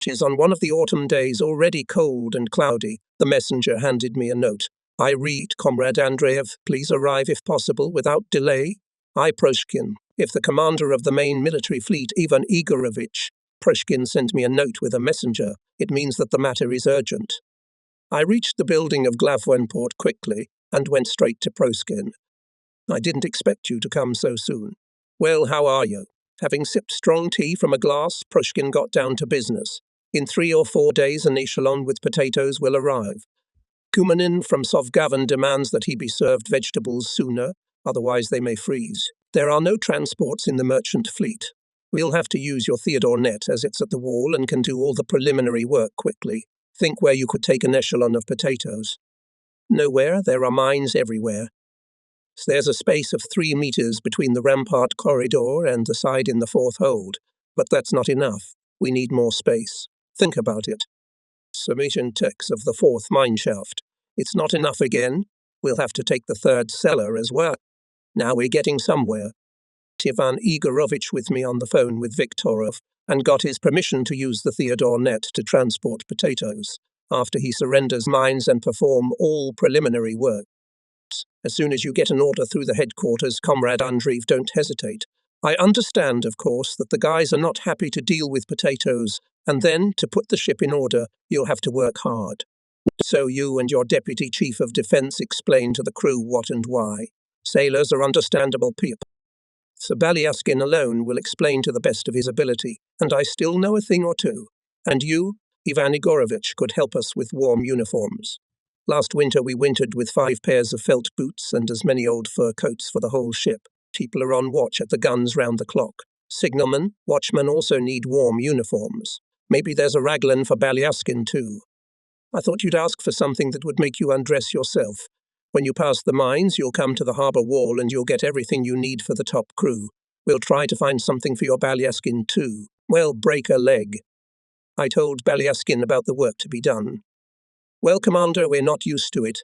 'Tis on one of the autumn days, already cold and cloudy. The messenger handed me a note. I read, Comrade Andreev, please arrive if possible, without delay. I, Proshkin. If the commander of the main military fleet, Ivan Igorovich, Proshkin sent me a note with a messenger. It means that the matter is urgent. I reached the building of Glavwenport quickly and went straight to Proshkin. I didn't expect you to come so soon. Well, how are you? Having sipped strong tea from a glass, Proshkin got down to business. In 3 or 4 days, an echelon with potatoes will arrive. Kumanin from Sovgavan demands that he be served vegetables sooner, otherwise they may freeze. There are no transports in the merchant fleet. We'll have to use your Theodore net as it's at the wall and can do all the preliminary work quickly. Think where you could take an echelon of potatoes. Nowhere, there are mines everywhere. There's a space of 3 meters between the rampart corridor and the side in the 4th hold, but that's not enough. We need more space. Think about it. Submission techs of the 4th mineshaft. It's not enough again. We'll have to take the 3rd cellar as well. Now we're getting somewhere. Ivan Igorovich with me on the phone with Viktorov and got his permission to use the Theodore net to transport potatoes after he surrenders mines and perform all preliminary work. As soon as you get an order through the headquarters, Comrade Andreev, don't hesitate. I understand, of course, that the guys are not happy to deal with potatoes, and then, to put the ship in order, you'll have to work hard. So you and your Deputy Chief of Defense explain to the crew what and why. Sailors are understandable people. Sir Balyaskin alone will explain to the best of his ability, and I still know a thing or two. And you, Ivan Igorovich, could help us with warm uniforms. Last winter we wintered with 5 pairs of felt boots and as many old fur coats for the whole ship. People are on watch at the guns round the clock. Signalmen, watchmen also need warm uniforms. Maybe there's a raglan for Balyaskin too. I thought you'd ask for something that would make you undress yourself. When you pass the mines, you'll come to the harbour wall and you'll get everything you need for the top crew. We'll try to find something for your Balyaskin too. Well, break a leg. I told Balyaskin about the work to be done. Well, Commander, we're not used to it,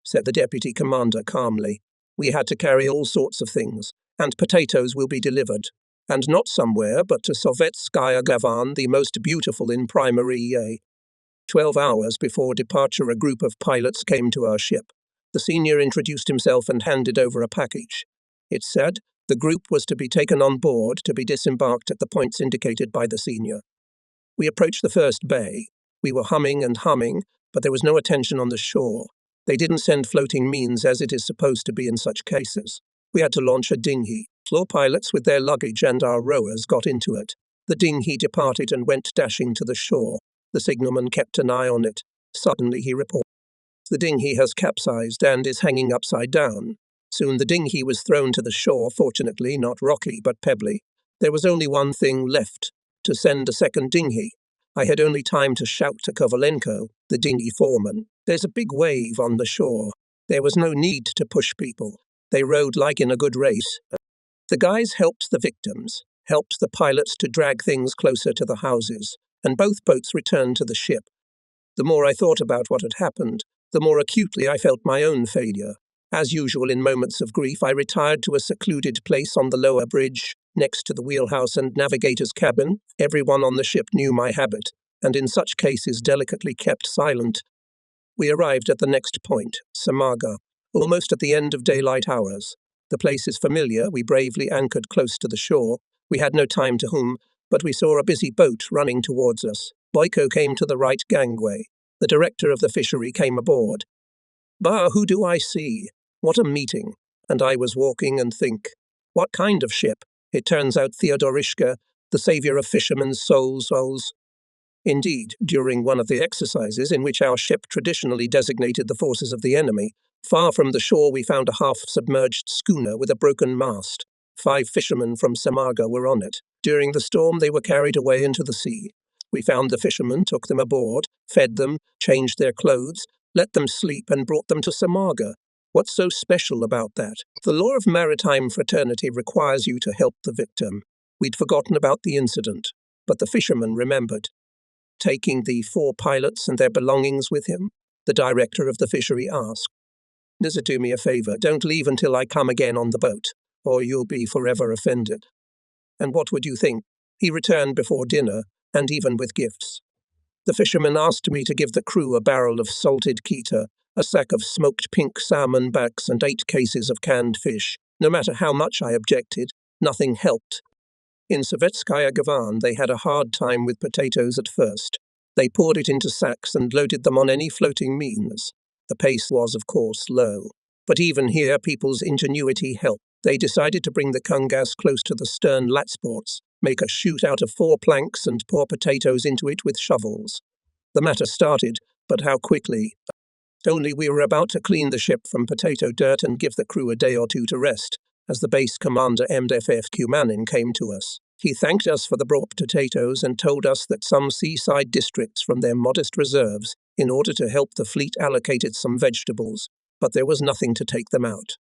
said the Deputy Commander calmly. We had to carry all sorts of things, and potatoes will be delivered. And not somewhere, but to Sovetskaya Gavan, the most beautiful in Primary 12 hours before departure, a group of pilots came to our ship. The senior introduced himself and handed over a package. It said the group was to be taken on board to be disembarked at the points indicated by the senior. We approached the first bay. We were humming and humming, but there was no attention on the shore. They didn't send floating means as it is supposed to be in such cases. We had to launch a dinghy. 4 pilots with their luggage and our rowers got into it. The dinghy departed and went dashing to the shore. The signalman kept an eye on it. Suddenly he reported, the dinghy has capsized and is hanging upside down. Soon the dinghy was thrown to the shore, fortunately not rocky but pebbly. There was only one thing left, to send a second dinghy. I had only time to shout to Kovalenko, the dinghy foreman. There's a big wave on the shore. There was no need to push people. They rowed like in a good race. The guys helped the victims, helped the pilots to drag things closer to the houses, and both boats returned to the ship. The more I thought about what had happened, the more acutely I felt my own failure. As usual in moments of grief, I retired to a secluded place on the lower bridge, next to the wheelhouse and navigator's cabin. Everyone on the ship knew my habit, and in such cases delicately kept silent. We arrived at the next point, Samaga, almost at the end of daylight hours. The place is familiar. We bravely anchored close to the shore. We had no time to hum, but we saw a busy boat running towards us. Boyko came to the right gangway. The director of the fishery came aboard. Bah, who do I see? What a meeting. And I was walking and think, what kind of ship? It turns out Theodorishka, the saviour of fishermen's souls. Indeed, during one of the exercises in which our ship traditionally designated the forces of the enemy, far from the shore we found a half-submerged schooner with a broken mast. 5 fishermen from Samaga were on it. During the storm they were carried away into the sea. We found the fishermen, took them aboard, fed them, changed their clothes, let them sleep and brought them to Samaga. What's so special about that? The law of maritime fraternity requires you to help the victim. We'd forgotten about the incident, but the fisherman remembered. Taking the 4 pilots and their belongings with him, the director of the fishery asked, "Does it do me a favour? Don't leave until I come again on the boat, or you'll be forever offended." And what would you think? He returned before dinner, and even with gifts. The fisherman asked me to give the crew a barrel of salted keta, a sack of smoked pink salmon backs, and 8 cases of canned fish. No matter how much I objected, nothing helped. In Sovetskaya Gavan, they had a hard time with potatoes at first. They poured it into sacks and loaded them on any floating means. The pace was, of course, low. But even here, people's ingenuity helped. They decided to bring the kungas close to the stern latsports, make a chute out of 4 planks, and pour potatoes into it with shovels. The matter started, but how quickly. Only we were about to clean the ship from potato dirt and give the crew a day or two to rest, as the base commander MFF Kumanin came to us. He thanked us for the brought potatoes and told us that some seaside districts from their modest reserves, in order to help the fleet, allocated some vegetables, but there was nothing to take them out.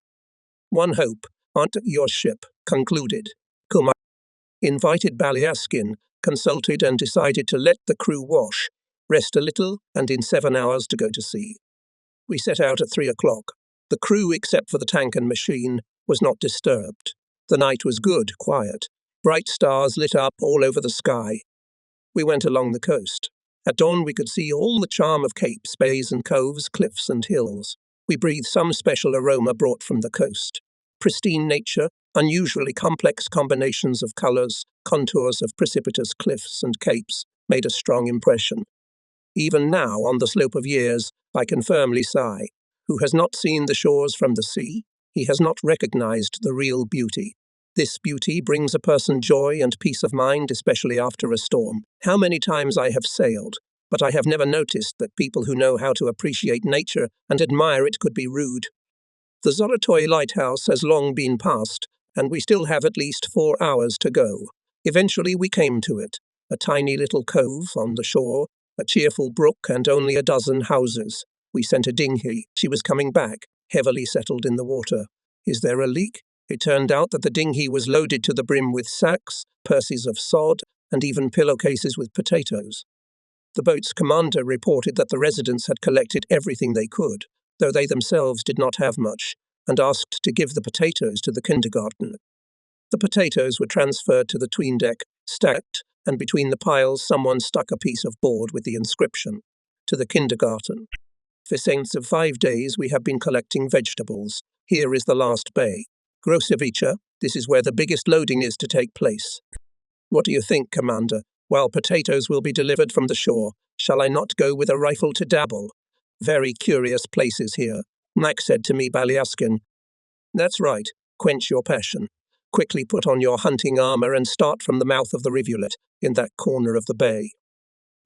One hope, onto your ship, concluded. Kumanin invited Balyaskin, consulted, and decided to let the crew wash, rest a little, and in 7 hours to go to sea. We set out at 3 o'clock. The crew, except for the tank and machine, was not disturbed. The night was good, quiet. Bright stars lit up all over the sky. We went along the coast. At dawn we could see all the charm of capes, bays and coves, cliffs and hills. We breathed some special aroma brought from the coast. Pristine nature, unusually complex combinations of colours, contours of precipitous cliffs and capes made a strong impression. Even now, on the slope of years, I can firmly sigh. Who has not seen the shores from the sea? He has not recognized the real beauty. This beauty brings a person joy and peace of mind, especially after a storm. How many times I have sailed, but I have never noticed that people who know how to appreciate nature and admire it could be rude. The Zolotoy lighthouse has long been passed, and we still have at least 4 hours to go. Eventually we came to it, a tiny little cove on the shore, a cheerful brook, and only a dozen houses. We sent a dinghy. She was coming back, heavily settled in the water. Is there a leak? It turned out that the dinghy was loaded to the brim with sacks, purses of sod, and even pillowcases with potatoes. The boat's commander reported that the residents had collected everything they could, though they themselves did not have much, and asked to give the potatoes to the kindergarten. The potatoes were transferred to the 'tween deck, stacked, and between the piles someone stuck a piece of board with the inscription, "To the kindergarten." For since of 5 days we have been collecting vegetables. Here is the last bay. Grosevica, this is where the biggest loading is to take place. What do you think, Commander? While potatoes will be delivered from the shore, shall I not go with a rifle to dabble? Very curious places here, Mac said to me, Balyaskin. That's right, quench your passion. Quickly put on your hunting armour and start from the mouth of the rivulet, in that corner of the bay.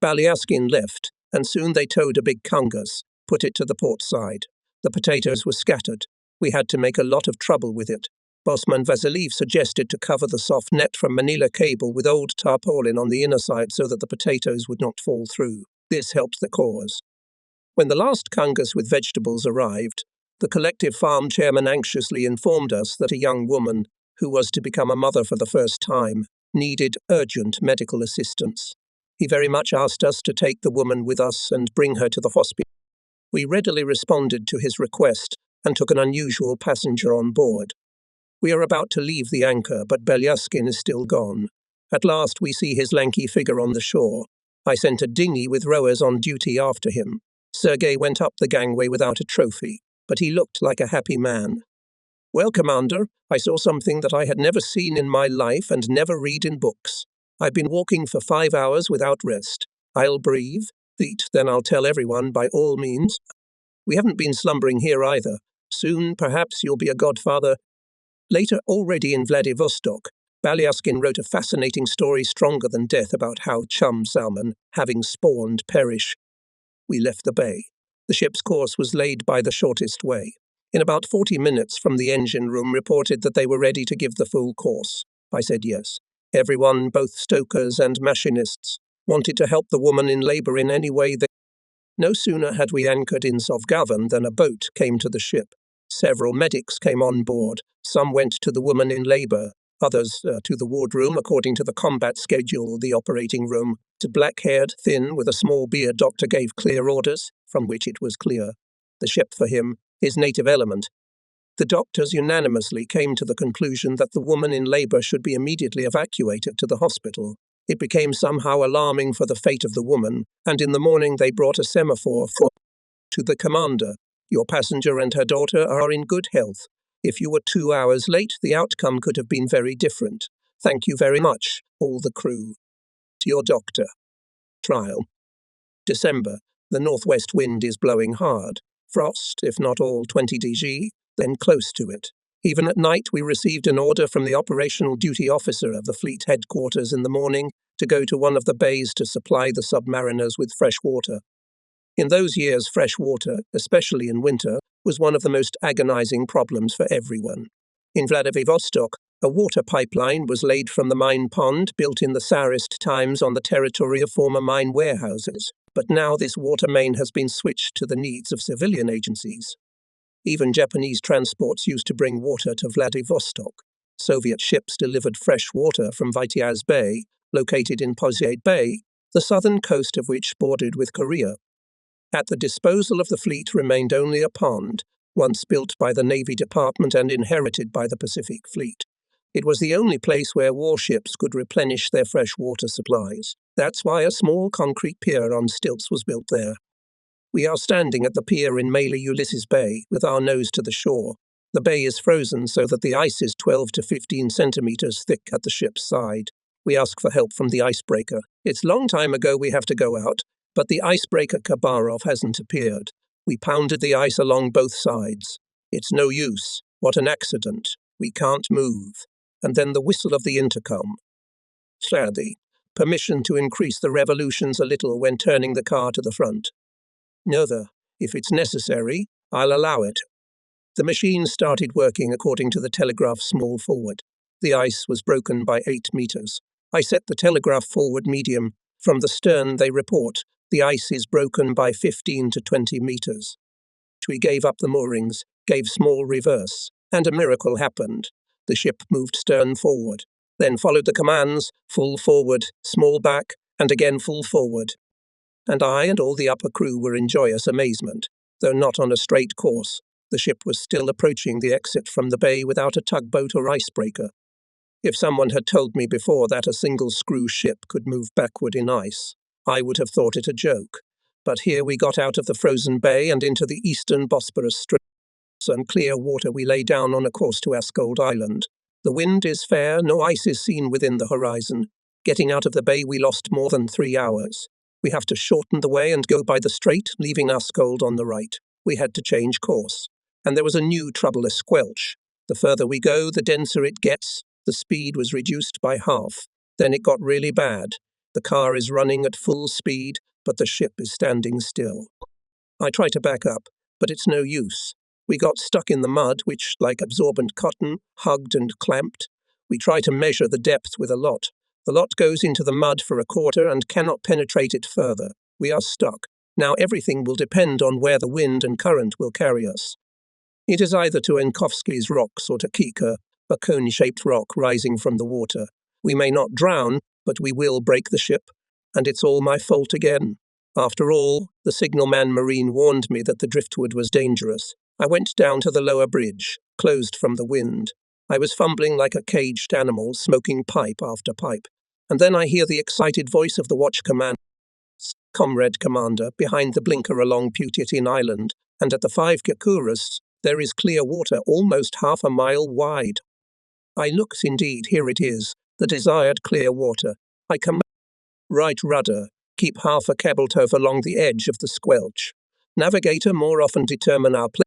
Balyaskin left, and soon they towed a big kungas, put it to the port side. The potatoes were scattered. We had to make a lot of trouble with it. Bosman Vasiliv suggested to cover the soft net from Manila cable with old tarpaulin on the inner side so that the potatoes would not fall through. This helped the cause. When the last kungas with vegetables arrived, the collective farm chairman anxiously informed us that a young woman, who was to become a mother for the first time, needed urgent medical assistance. He very much asked us to take the woman with us and bring her to the hospital. We readily responded to his request and took an unusual passenger on board. We are about to leave the anchor, but Balyaskin is still gone. At last we see his lanky figure on the shore. I sent a dinghy with rowers on duty after him. Sergei went up the gangway without a trophy, but he looked like a happy man. Well, Commander, I saw something that I had never seen in my life and never read in books. I've been walking for 5 hours without rest. I'll breathe, eat, then I'll tell everyone by all means. We haven't been slumbering here either. Soon, perhaps, you'll be a godfather. Later, already in Vladivostok, Balyaskin wrote a fascinating story stronger than death about how chum salmon, having spawned, perish. We left the bay. The ship's course was laid by the shortest way. In about 40 minutes from the engine room reported that they were ready to give the full course. I said yes. Everyone, both stokers and machinists, wanted to help the woman in labour in any way they... No sooner had we anchored in Sovgavan than a boat came to the ship. Several medics came on board. Some went to the woman in labour, others to the wardroom according to the combat schedule, the operating room. To black-haired, thin, with a small beard doctor gave clear orders, from which it was clear. The ship for him, his native element. The doctors unanimously came to the conclusion that the woman in labour should be immediately evacuated to the hospital. It became somehow alarming for the fate of the woman, and in the morning they brought a semaphore to the commander. Your passenger and her daughter are in good health. If you were 2 hours late, the outcome could have been very different. Thank you very much, all the crew. To your doctor. Trial. December. The northwest wind is blowing hard. Frost, if not all 20 dg, then close to it. Even at night, we received an order from the operational duty officer of the fleet headquarters in the morning to go to one of the bays to supply the submariners with fresh water. In those years, fresh water, especially in winter, was one of the most agonizing problems for everyone. In Vladivostok, a water pipeline was laid from the mine pond built in the Tsarist times on the territory of former mine warehouses, but now this water main has been switched to the needs of civilian agencies. Even Japanese transports used to bring water to Vladivostok. Soviet ships delivered fresh water from Vityaz Bay, located in Post-voyage Bay, the southern coast of which bordered with Korea. At the disposal of the fleet remained only a pond, once built by the Navy Department and inherited by the Pacific Fleet. It was the only place where warships could replenish their fresh water supplies. That's why a small concrete pier on stilts was built there. We are standing at the pier in Mele Ulysses Bay, with our nose to the shore. The bay is frozen so that the ice is 12 to 15 centimeters thick at the ship's side. We ask for help from the icebreaker. It's long time ago we have to go out, but the icebreaker Khabarov hasn't appeared. We pounded the ice along both sides. It's no use. What an accident. We can't move. And then the whistle of the intercom. Slady. Permission to increase the revolutions a little when turning the car to the front. Neither. If it's necessary, I'll allow it. The machine started working according to the telegraph small forward. The ice was broken by 8 meters. I set the telegraph forward medium. From the stern they report, the ice is broken by 15 to 20 meters. We gave up the moorings, gave small reverse, and a miracle happened. The ship moved stern forward, then followed the commands, full forward, small back, and again full forward. And I and all the upper crew were in joyous amazement. Though not on a straight course, the ship was still approaching the exit from the bay without a tugboat or icebreaker. If someone had told me before that a single-screw ship could move backward in ice, I would have thought it a joke. But here we got out of the frozen bay and into the eastern Bosporus Strait. On clear water we lay down on a course to Askold Island. The wind is fair, no ice is seen within the horizon. Getting out of the bay we lost more than 3 hours. We have to shorten the way and go by the strait, leaving Askold on the right. We had to change course. And there was a new trouble, a squelch. The further we go, the denser it gets. The speed was reduced by half. Then it got really bad. The car is running at full speed, but the ship is standing still. I try to back up, but it's no use. We got stuck in the mud, which, like absorbent cotton, hugged and clamped. We try to measure the depth with a lot. The lot goes into the mud for a quarter and cannot penetrate it further. We are stuck. Now everything will depend on where the wind and current will carry us. It is either to Enkovsky's rocks or to Kika, a cone-shaped rock rising from the water. We may not drown, but we will break the ship, and it's all my fault again. After all, the signalman marine warned me that the driftwood was dangerous. I went down to the lower bridge, closed from the wind. I was fumbling like a caged animal, smoking pipe after pipe. And then I hear the excited voice of the watch commander, Comrade Commander, behind the blinker along Putyatyn Island, and at the 5 Kakuras, there is clear water almost half a mile wide. I looked indeed, here it is, the desired clear water. I command right rudder, keep half a cabolt along the edge of the squelch. Navigator more often determine our place.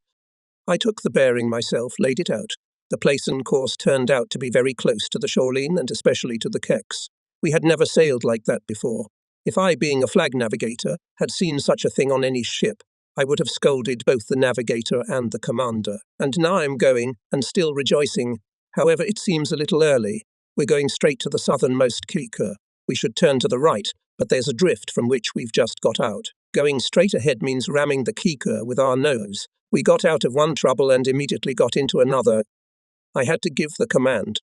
I took the bearing myself, laid it out. The place and course turned out to be very close to the shoreline and especially to the keks. We had never sailed like that before. If I, being a flag navigator, had seen such a thing on any ship, I would have scolded both the navigator and the commander. And now I'm going, and still rejoicing. However, it seems a little early. We're going straight to the southernmost Kika. We should turn to the right, but there's a drift from which we've just got out. Going straight ahead means ramming the Kika with our nose. We got out of one trouble and immediately got into another. I had to give the command.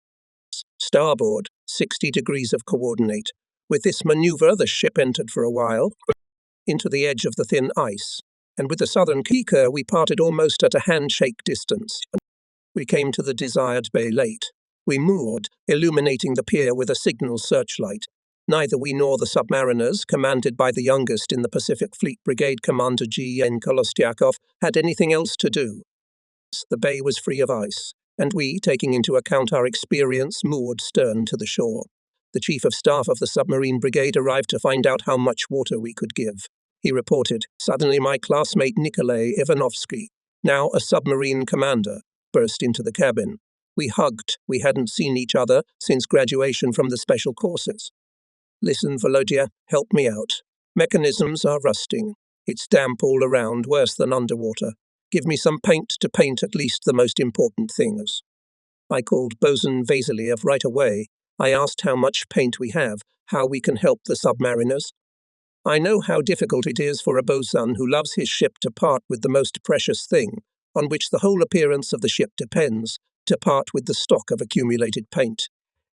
Starboard, 60 degrees of coordinate. With this maneuver, the ship entered for a while into the edge of the thin ice, and with the southern Kika, we parted almost at a handshake distance. We came to the desired bay late. We moored, illuminating the pier with a signal searchlight. Neither we nor the submariners, commanded by the youngest in the Pacific Fleet Brigade Commander G.N. Kolostyakov, had anything else to do. The bay was free of ice, and we, taking into account our experience, moored stern to the shore. The Chief of Staff of the Submarine Brigade arrived to find out how much water we could give. He reported, "Suddenly my classmate Nikolay Ivanovsky, now a submarine commander, burst into the cabin. We hugged. We hadn't seen each other since graduation from the special courses. Listen, Volodya, help me out. Mechanisms are rusting. It's damp all around, worse than underwater. Give me some paint to paint at least the most important things." I called Bosun Vasiliev right away. I asked how much paint we have, how we can help the submariners. I know how difficult it is for a bosun who loves his ship to part with the most precious thing, on which the whole appearance of the ship depends, to part with the stock of accumulated paint.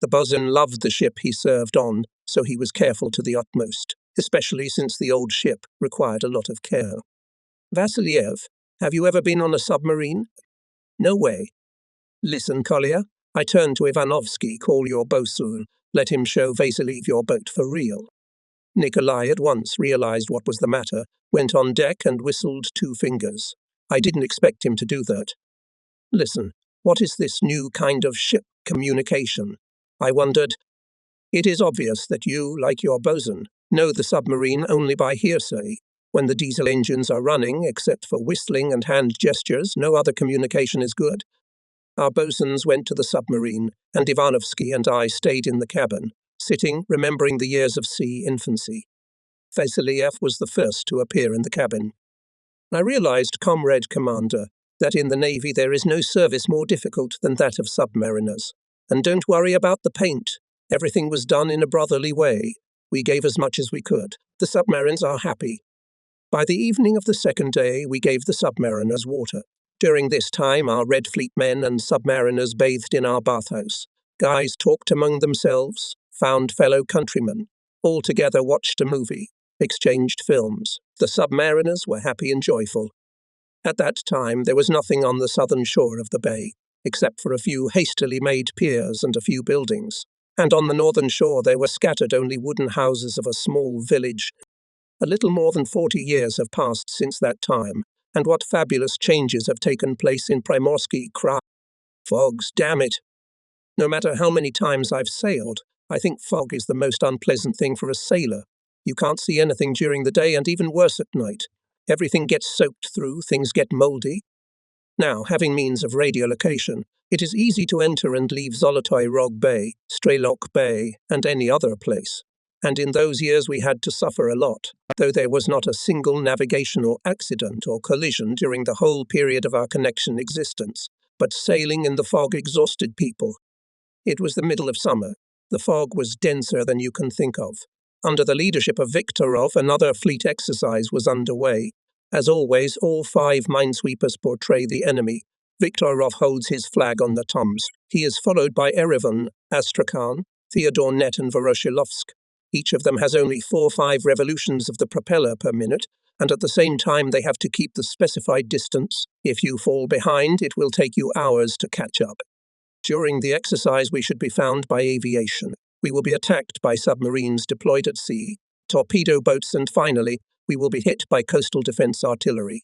The bosun loved the ship he served on, so he was careful to the utmost, especially since the old ship required a lot of care. "Vasiliev, have you ever been on a submarine?" "No way." "Listen, Kolya, I turned to Ivanovsky, call your bosun, let him show Vasiliev your boat for real." Nikolai at once realized what was the matter, went on deck and whistled 2 fingers. I didn't expect him to do that. "Listen, what is this new kind of ship communication?" I wondered. "It is obvious that you, like your bosun, know the submarine only by hearsay. When the diesel engines are running, except for whistling and hand gestures, no other communication is good." Our bosuns went to the submarine, and Ivanovsky and I stayed in the cabin, sitting, remembering the years of sea infancy. Vasiliev was the first to appear in the cabin. I realized, Comrade Commander, that in the Navy there is no service more difficult than that of submariners. And don't worry about the paint. Everything was done in a brotherly way. We gave as much as we could. The submarines are happy. By the evening of the second day, we gave the submariners water. During this time, our Red Fleet men and submariners bathed in our bathhouse. Guys talked among themselves, found fellow countrymen, all together watched a movie, exchanged films. The submariners were happy and joyful. At that time, there was nothing on the southern shore of the bay, except for a few hastily made piers and a few buildings. And on the northern shore there were scattered only wooden houses of a small village. A little more than 40 years have passed since that time, and what fabulous changes have taken place in Primorsky Krai. Fogs, damn it! No matter how many times I've sailed, I think fog is the most unpleasant thing for a sailor. You can't see anything during the day, and even worse at night. Everything gets soaked through, things get mouldy. Now, having means of radiolocation, it is easy to enter and leave Zolotoy Rog Bay, Strelok Bay, and any other place. And in those years we had to suffer a lot, though there was not a single navigational accident or collision during the whole period of our connection existence, but sailing in the fog exhausted people. It was the middle of summer. The fog was denser than you can think of. Under the leadership of Viktorov, another fleet exercise was underway. As always, all 5 minesweepers portray the enemy. Viktorov holds his flag on the Tums. He is followed by Erevan, Astrakhan, Theodore Net and Voroshilovsk. Each of them has only 4 or 5 revolutions of the propeller per minute, and at the same time they have to keep the specified distance. If you fall behind, it will take you hours to catch up. During the exercise, we should be found by aviation. We will be attacked by submarines deployed at sea, torpedo boats, and finally, we will be hit by coastal defense artillery.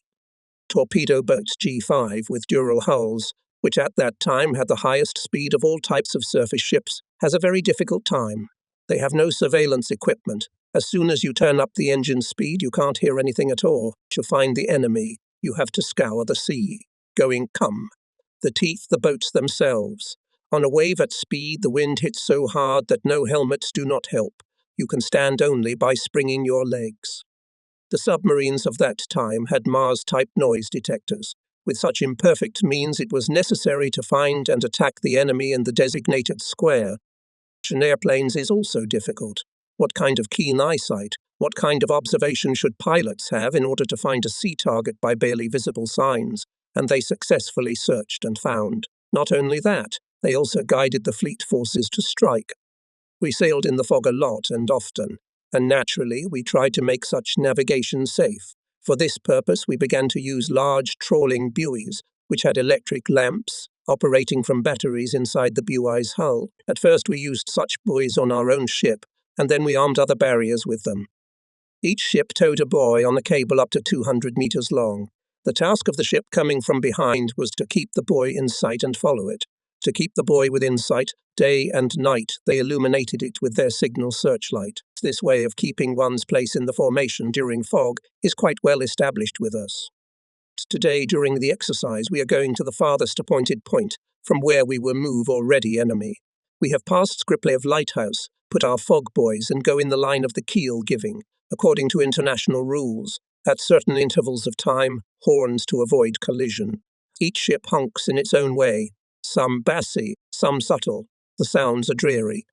Torpedo boats G5 with dural hulls, which at that time had the highest speed of all types of surface ships, has a very difficult time. They have no surveillance equipment. As soon as you turn up the engine speed, you can't hear anything at all. To find the enemy, you have to scour the sea, going come. The teeth, the boats themselves. On a wave at speed, the wind hits so hard that no helmets do not help. You can stand only by springing your legs. The submarines of that time had Mars-type noise detectors. With such imperfect means, it was necessary to find and attack the enemy in the designated square. Airplanes is also difficult. What kind of keen eyesight, what kind of observation should pilots have in order to find a sea target by barely visible signs? And they successfully searched and found. Not only that, they also guided the fleet forces to strike. We sailed in the fog a lot and often, and naturally we tried to make such navigation safe. For this purpose, we began to use large trawling buoys, which had electric lamps, operating from batteries inside the buoy's hull. At first we used such buoys on our own ship, and then we armed other barriers with them. Each ship towed a buoy on a cable up to 200 meters long. The task of the ship coming from behind was to keep the buoy in sight and follow it. To keep the buoy within sight, day and night, they illuminated it with their signal searchlight. This way of keeping one's place in the formation during fog is quite well established with us. Today, during the exercise, we are going to the farthest appointed point from where we will move already enemy. We have passed Skriplev Lighthouse, put our fog buoys and go in the line of the keel giving, according to international rules, at certain intervals of time, horns to avoid collision. Each ship honks in its own way, some bassy, some subtle. The sounds are dreary.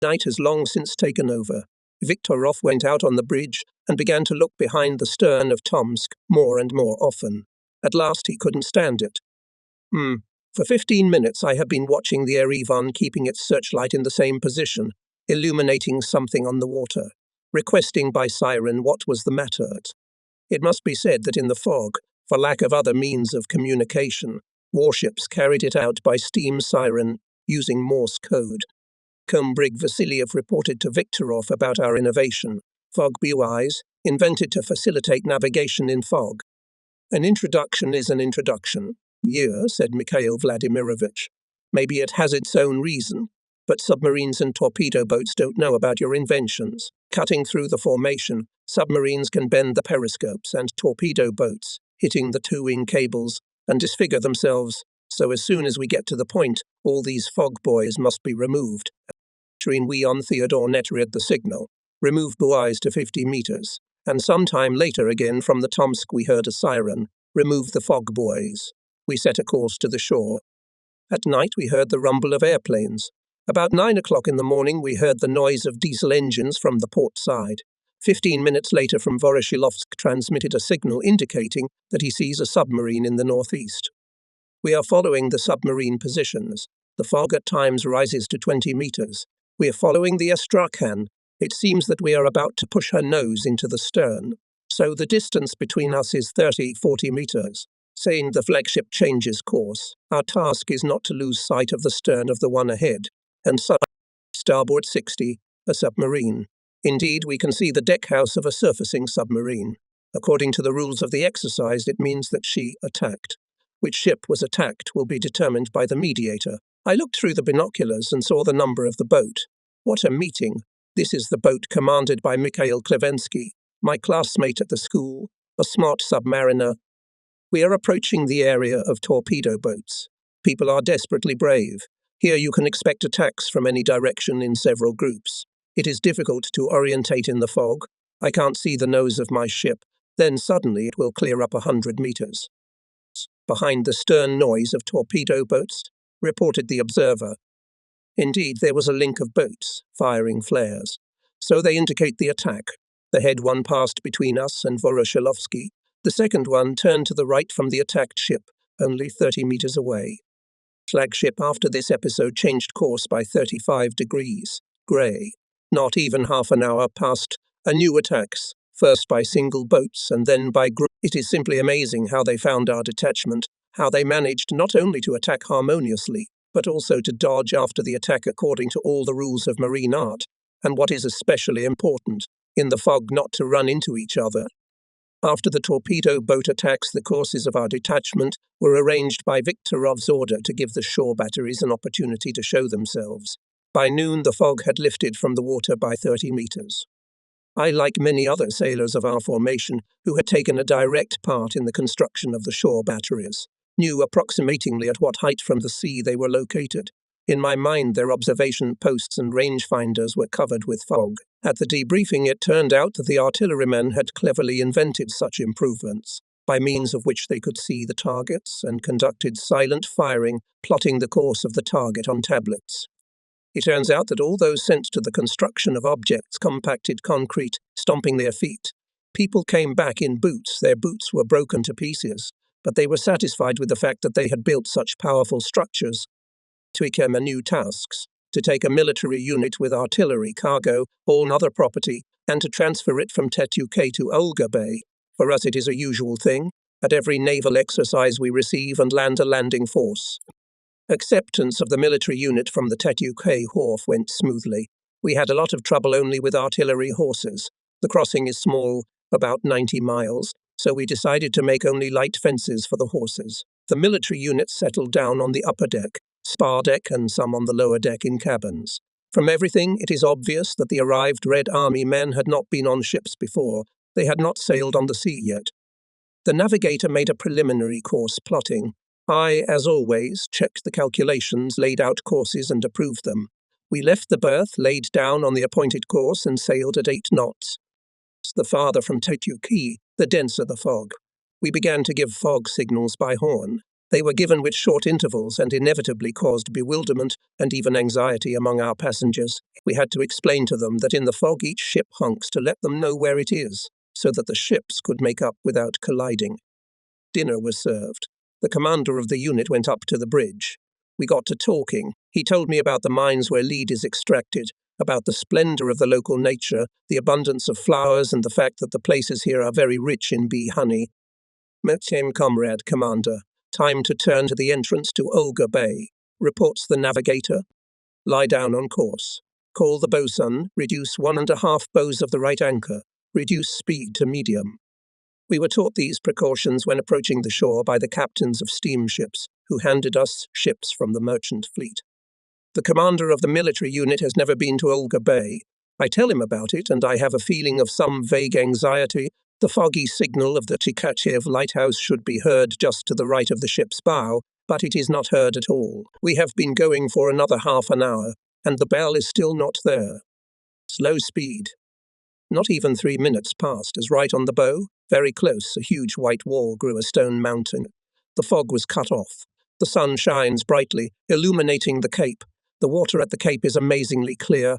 Night has long since taken over. Viktorov went out on the bridge and began to look behind the stern of Tomsk more and more often. At last he couldn't stand it. For 15 minutes I have been watching the Erevan keeping its searchlight in the same position, illuminating something on the water, requesting by siren what was the matter. It must be said that in the fog, for lack of other means of communication, warships carried it out by steam siren using Morse code. Kombrig Vasiliev reported to Viktorov about our innovation, fog buoys, invented to facilitate navigation in fog. An introduction is an introduction. Yeah, said Mikhail Vladimirovich. Maybe it has its own reason, but submarines and torpedo boats don't know about your inventions. Cutting through the formation, submarines can bend the periscopes and torpedo boats, hitting the two-wing cables, and disfigure themselves, so as soon as we get to the point, all these fog buoys must be removed. We on Theodore Net read the signal, remove buoys to 50 meters, and sometime later again from the Tomsk we heard a siren, remove the fog buoys. We set a course to the shore. At night we heard the rumble of airplanes. About 9 o'clock in the morning we heard the noise of diesel engines from the port side. 15 minutes later from Voroshilovsk transmitted a signal indicating that he sees a submarine in the northeast. We are following the submarine positions. The fog at times rises to 20 meters. We are following the Astrakhan. It seems that we are about to push her nose into the stern. So the distance between us is 30-40 meters. Saying the flagship changes course, our task is not to lose sight of the stern of the one ahead, and starboard 60, a submarine. Indeed, we can see the deckhouse of a surfacing submarine. According to the rules of the exercise, it means that she attacked. Which ship was attacked will be determined by the mediator. I looked through the binoculars and saw the number of the boat. What a meeting! This is the boat commanded by Mikhail Klevensky, my classmate at the school, a smart submariner. We are approaching the area of torpedo boats. People are desperately brave. Here you can expect attacks from any direction in several groups. It is difficult to orientate in the fog. I can't see the nose of my ship. Then suddenly it will clear up 100 meters. Behind the stern noise of torpedo boats, reported the observer. Indeed, there was a link of boats, firing flares. So they indicate the attack. The head one passed between us and Voroshilovsky. The second one turned to the right from the attacked ship, only 30 meters away. Flagship after this episode changed course by 35 degrees, grey. Not even half an hour passed, a new attacks, first by single boats and then by group. It is simply amazing how they found our detachment, how they managed not only to attack harmoniously, but also to dodge after the attack according to all the rules of marine art, and what is especially important, in the fog not to run into each other. After the torpedo boat attacks, the courses of our detachment were arranged by Viktorov's order to give the shore batteries an opportunity to show themselves. By noon, the fog had lifted from the water by 30 meters. I, like many other sailors of our formation who had taken a direct part in the construction of the shore batteries, knew approximatingly at what height from the sea they were located. In my mind, their observation posts and rangefinders were covered with fog. At the debriefing, it turned out that the artillerymen had cleverly invented such improvements, by means of which they could see the targets and conducted silent firing, plotting the course of the target on tablets. It turns out that all those sent to the construction of objects compacted concrete, stomping their feet. People came back in boots. Their boots were broken to pieces, but they were satisfied with the fact that they had built such powerful structures. To become a new tasks, to take a military unit with artillery, cargo, all other property, and to transfer it from Tetuke to Olga Bay. For us it is a usual thing. At every naval exercise we receive and land a landing force. Acceptance of the military unit from the Tetuke wharf went smoothly. We had a lot of trouble only with artillery horses. The crossing is small, about 90 miles, so we decided to make only light fences for the horses. The military units settled down on the upper deck, spar deck, and some on the lower deck in cabins. From everything, it is obvious that the arrived Red Army men had not been on ships before. They had not sailed on the sea yet. The navigator made a preliminary course plotting. I, as always, checked the calculations, laid out courses, and approved them. We left the berth, laid down on the appointed course, and sailed at 8 knots. The farther from Tetuki, the denser the fog. We began to give fog signals by horn. They were given with short intervals and inevitably caused bewilderment and even anxiety among our passengers. We had to explain to them that in the fog each ship honks to let them know where it is, so that the ships could make up without colliding. Dinner was served. The commander of the unit went up to the bridge. We got to talking. He told me about the mines where lead is extracted, about the splendor of the local nature, the abundance of flowers, and the fact that the places here are very rich in bee honey. Same comrade, Commander. Time to turn to the entrance to Olga Bay, reports the navigator. Lie down on course. Call the bosun, reduce 1.5 bows of the right anchor, reduce speed to medium. We were taught these precautions when approaching the shore by the captains of steamships, who handed us ships from the merchant fleet. The commander of the military unit has never been to Olga Bay. I tell him about it, and I have a feeling of some vague anxiety. The foggy signal of the Tkachev lighthouse should be heard just to the right of the ship's bow, but it is not heard at all. We have been going for another half an hour, and the bell is still not there. Slow speed. Not even 3 minutes passed, as right on the bow, very close, a huge white wall grew a stone mountain. The fog was cut off. The sun shines brightly, illuminating the cape. The water at the cape is amazingly clear.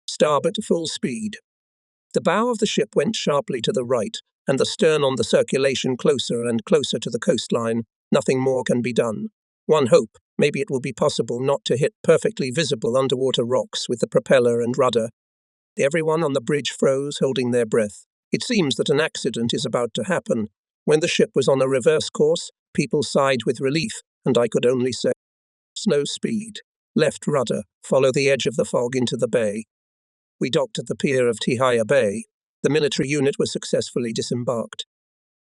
Starboard full speed. The bow of the ship went sharply to the right, and the stern on the circulation closer and closer to the coastline. Nothing more can be done. One hope, maybe it will be possible not to hit perfectly visible underwater rocks with the propeller and rudder. Everyone on the bridge froze, holding their breath. It seems that an accident is about to happen. When the ship was on a reverse course, people sighed with relief, and I could only say, slow speed. Left rudder, follow the edge of the fog into the bay. We docked at the pier of Tihaya Bay. The military unit was successfully disembarked.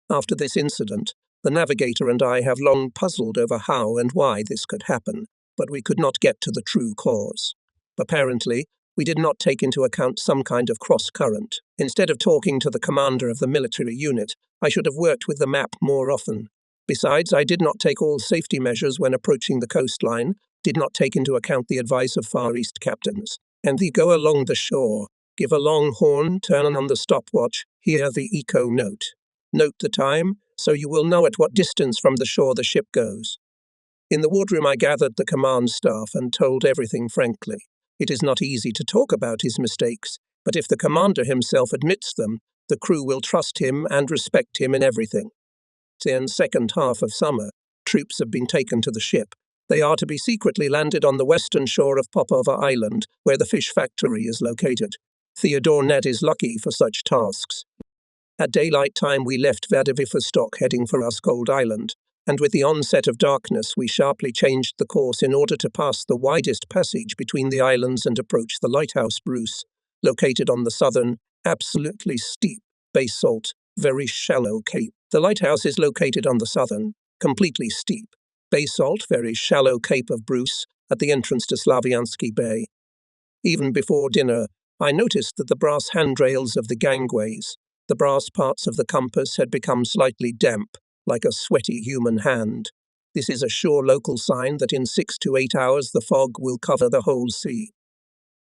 After this incident, the navigator and I have long puzzled over how and why this could happen, but we could not get to the true cause. Apparently, we did not take into account some kind of cross-current. Instead of talking to the commander of the military unit, I should have worked with the map more often. Besides, I did not take all safety measures when approaching the coastline, did not take into account the advice of Far East captains. And they go along the shore, give a long horn, turn on the stopwatch, hear the eco note. Note the time, so you will know at what distance from the shore the ship goes. In the wardroom I gathered the command staff and told everything frankly. It is not easy to talk about his mistakes, but if the commander himself admits them, the crew will trust him and respect him in everything. In second half of summer, troops have been taken to the ship. They are to be secretly landed on the western shore of Popova Island, where the fish factory is located. Theodore Ned is lucky for such tasks. At daylight time we left Vladivostok heading for Askold Island, and with the onset of darkness we sharply changed the course in order to pass the widest passage between the islands and approach the lighthouse Bruce, located on the southern, absolutely steep, basalt, very shallow cape. The lighthouse is located on the southern, completely steep, basalt, very shallow cape of Bruce at the entrance to Slaviansky Bay. Even before dinner, I noticed that the brass handrails of the gangways, the brass parts of the compass had become slightly damp, like a sweaty human hand. This is a sure local sign that in 6 to 8 hours the fog will cover the whole sea.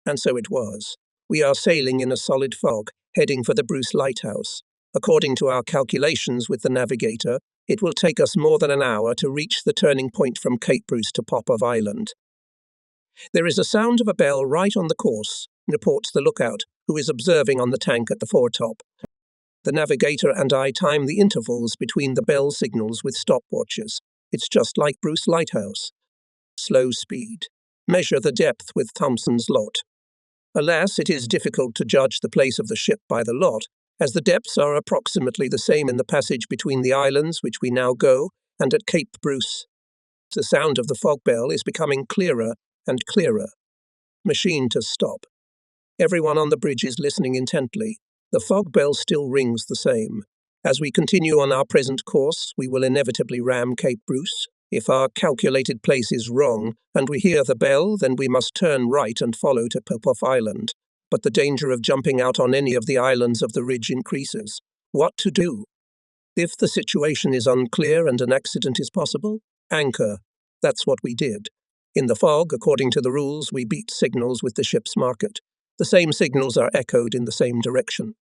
And so it was. We are sailing in a solid fog, heading for the Bruce Lighthouse. According to our calculations with the navigator, it will take us more than an hour to reach the turning point from Cape Bruce to Popov Island. There is a sound of a bell right on the course, reports the lookout, who is observing on the tank at the foretop. The navigator and I time the intervals between the bell signals with stopwatches. It's just like Bruce Lighthouse. Slow speed. Measure the depth with Thompson's lot. Alas, it is difficult to judge the place of the ship by the lot, as the depths are approximately the same in the passage between the islands which we now go and at Cape Bruce. The sound of the fog bell is becoming clearer and clearer. Machine to stop. Everyone on the bridge is listening intently. The fog bell still rings the same. As we continue on our present course, we will inevitably ram Cape Bruce. If our calculated place is wrong, and we hear the bell, then we must turn right and follow to Popoff Island. But the danger of jumping out on any of the islands of the ridge increases. What to do? If the situation is unclear and an accident is possible, anchor. That's what we did. In the fog, according to the rules, we beat signals with the ship's market. The same signals are echoed in the same direction.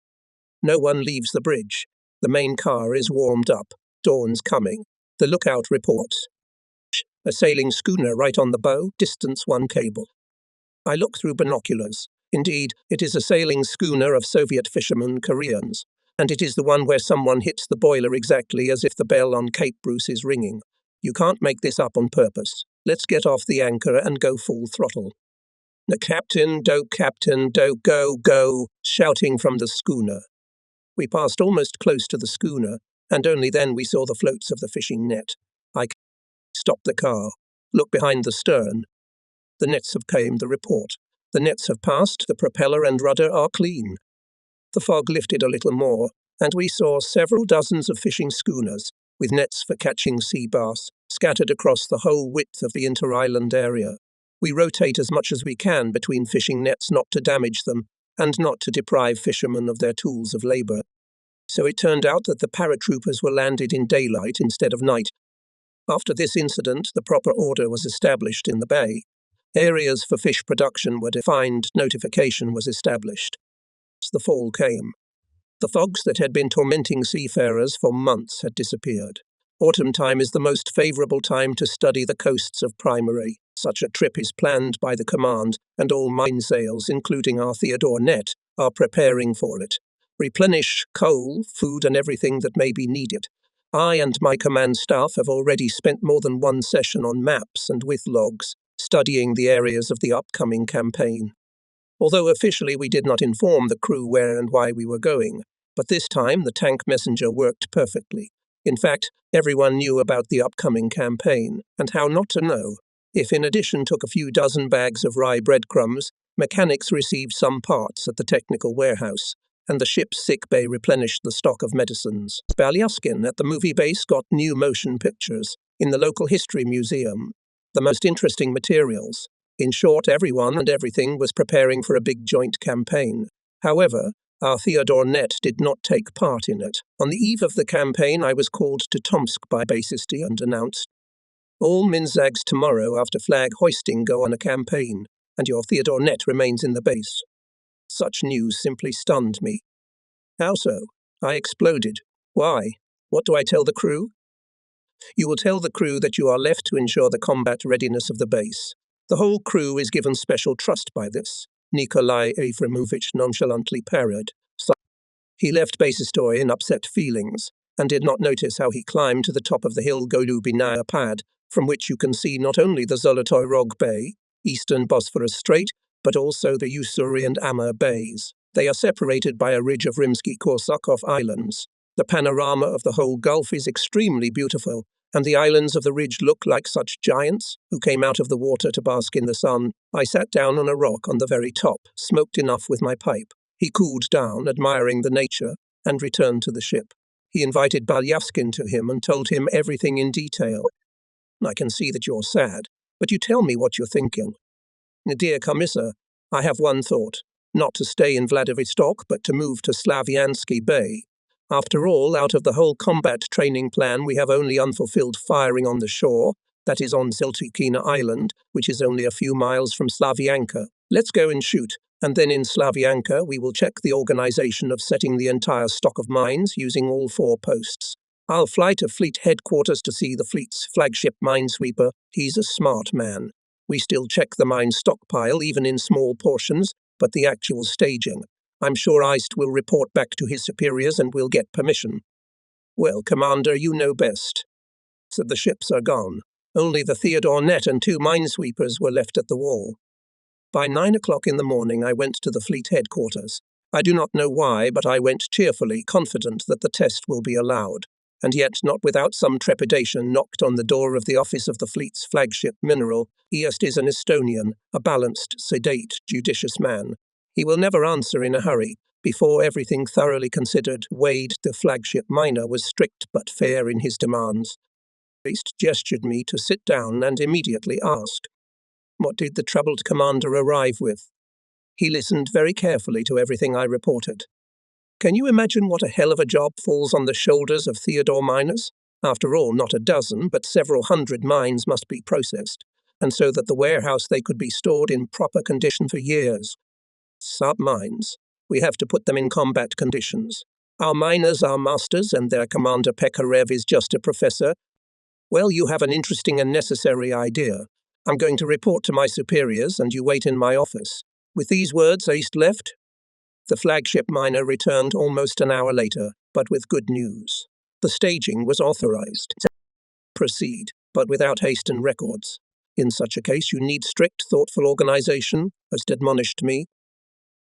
No one leaves the bridge. The main car is warmed up. Dawn's coming. The lookout reports. A sailing schooner right on the bow, distance 1 cable. I look through binoculars. Indeed, it is a sailing schooner of Soviet fishermen, Koreans, and it is the one where someone hits the boiler exactly as if the bell on Cape Bruce is ringing. You can't make this up on purpose. Let's get off the anchor and go full throttle. The captain, do, go, go, shouting from the schooner. We passed almost close to the schooner, and only then we saw the floats of the fishing net. I stopped the car. Look behind the stern. The nets have came, the report. The nets have passed, the propeller and rudder are clean. The fog lifted a little more, and we saw several dozens of fishing schooners, with nets for catching sea bass, scattered across the whole width of the inter-island area. We rotate as much as we can between fishing nets not to damage them, and not to deprive fishermen of their tools of labour. So it turned out that the paratroopers were landed in daylight instead of night. After this incident, the proper order was established in the bay. Areas for fish production were defined, notification was established. The fall came. The fogs that had been tormenting seafarers for months had disappeared. Autumn time is the most favourable time to study the coasts of Primary. Such a trip is planned by the command, and all minesails, including our Theodore net, are preparing for it. Replenish coal, food and everything that may be needed. I and my command staff have already spent more than one session on maps and with logs, studying the areas of the upcoming campaign. Although officially we did not inform the crew where and why we were going, but this time the tank messenger worked perfectly. In fact, everyone knew about the upcoming campaign, and how not to know. If in addition took a few dozen bags of rye breadcrumbs, mechanics received some parts at the technical warehouse, and the ship's sick bay replenished the stock of medicines. Balyaskin at the movie base got new motion pictures in the local history museum, the most interesting materials. In short, everyone and everything was preparing for a big joint campaign. However, our Theodore net did not take part in it. On the eve of the campaign, I was called to Tomsk by Basisti and announced, "All Minzags tomorrow after flag hoisting go on a campaign, and your Theodore net remains in the base." Such news simply stunned me. How so? I exploded. Why? What do I tell the crew? You will tell the crew that you are left to ensure the combat readiness of the base. The whole crew is given special trust by this, Nikolai Efremovich nonchalantly parried. He left Basistoy in upset feelings, and did not notice how he climbed to the top of the hill Golubinaya Pad, from which you can see not only the Zolotoy Rog Bay, eastern Bosphorus Strait, but also the Ussuri and Amur Bays. They are separated by a ridge of Rimsky-Korsakov Islands. The panorama of the whole Gulf is extremely beautiful, and the islands of the ridge look like such giants who came out of the water to bask in the sun. I sat down on a rock on the very top, smoked enough with my pipe. He cooled down, admiring the nature, and returned to the ship. He invited Balyaskin to him and told him everything in detail. "I can see that you're sad, but you tell me what you're thinking." "Dear Commissar, I have one thought, not to stay in Vladivostok, but to move to Slaviansky Bay. After all, out of the whole combat training plan, we have only unfulfilled firing on the shore, that is on Zeltikina Island, which is only a few miles from Slavianka. Let's go and shoot, and then in Slavianka we will check the organization of setting the entire stock of mines using all 4 posts. I'll fly to fleet headquarters to see the fleet's flagship minesweeper. He's a smart man. We still check the mine stockpile, even in small portions, but the actual staging, I'm sure Eist will report back to his superiors and will get permission." "Well, Commander, you know best." "So the ships are gone. Only the Theodore net and 2 minesweepers were left at the wall." By 9 o'clock in the morning I went to the fleet headquarters. I do not know why, but I went cheerfully, confident that the test will be allowed, and yet not without some trepidation knocked on the door of the office of the fleet's flagship mineral. Eist is an Estonian, a balanced, sedate, judicious man. He will never answer in a hurry. Before everything thoroughly considered, Wade, the flagship miner, was strict but fair in his demands. Priest gestured me to sit down and immediately asked, "What did the troubled commander arrive with?" He listened very carefully to everything I reported. Can you imagine what a hell of a job falls on the shoulders of Theodore miners? After all, not a dozen, but several hundred mines must be processed, and so that the warehouse they could be stored in proper condition for years. Submines. We have to put them in combat conditions. Our miners are masters, and their commander Pekarev is just a professor. Well, you have an interesting and necessary idea. I'm going to report to my superiors, and you wait in my office. With these words, Ace left. The flagship miner returned almost an hour later, but with good news. The staging was authorized. Proceed, but without haste and records. In such a case, you need strict, thoughtful organization, as admonished me.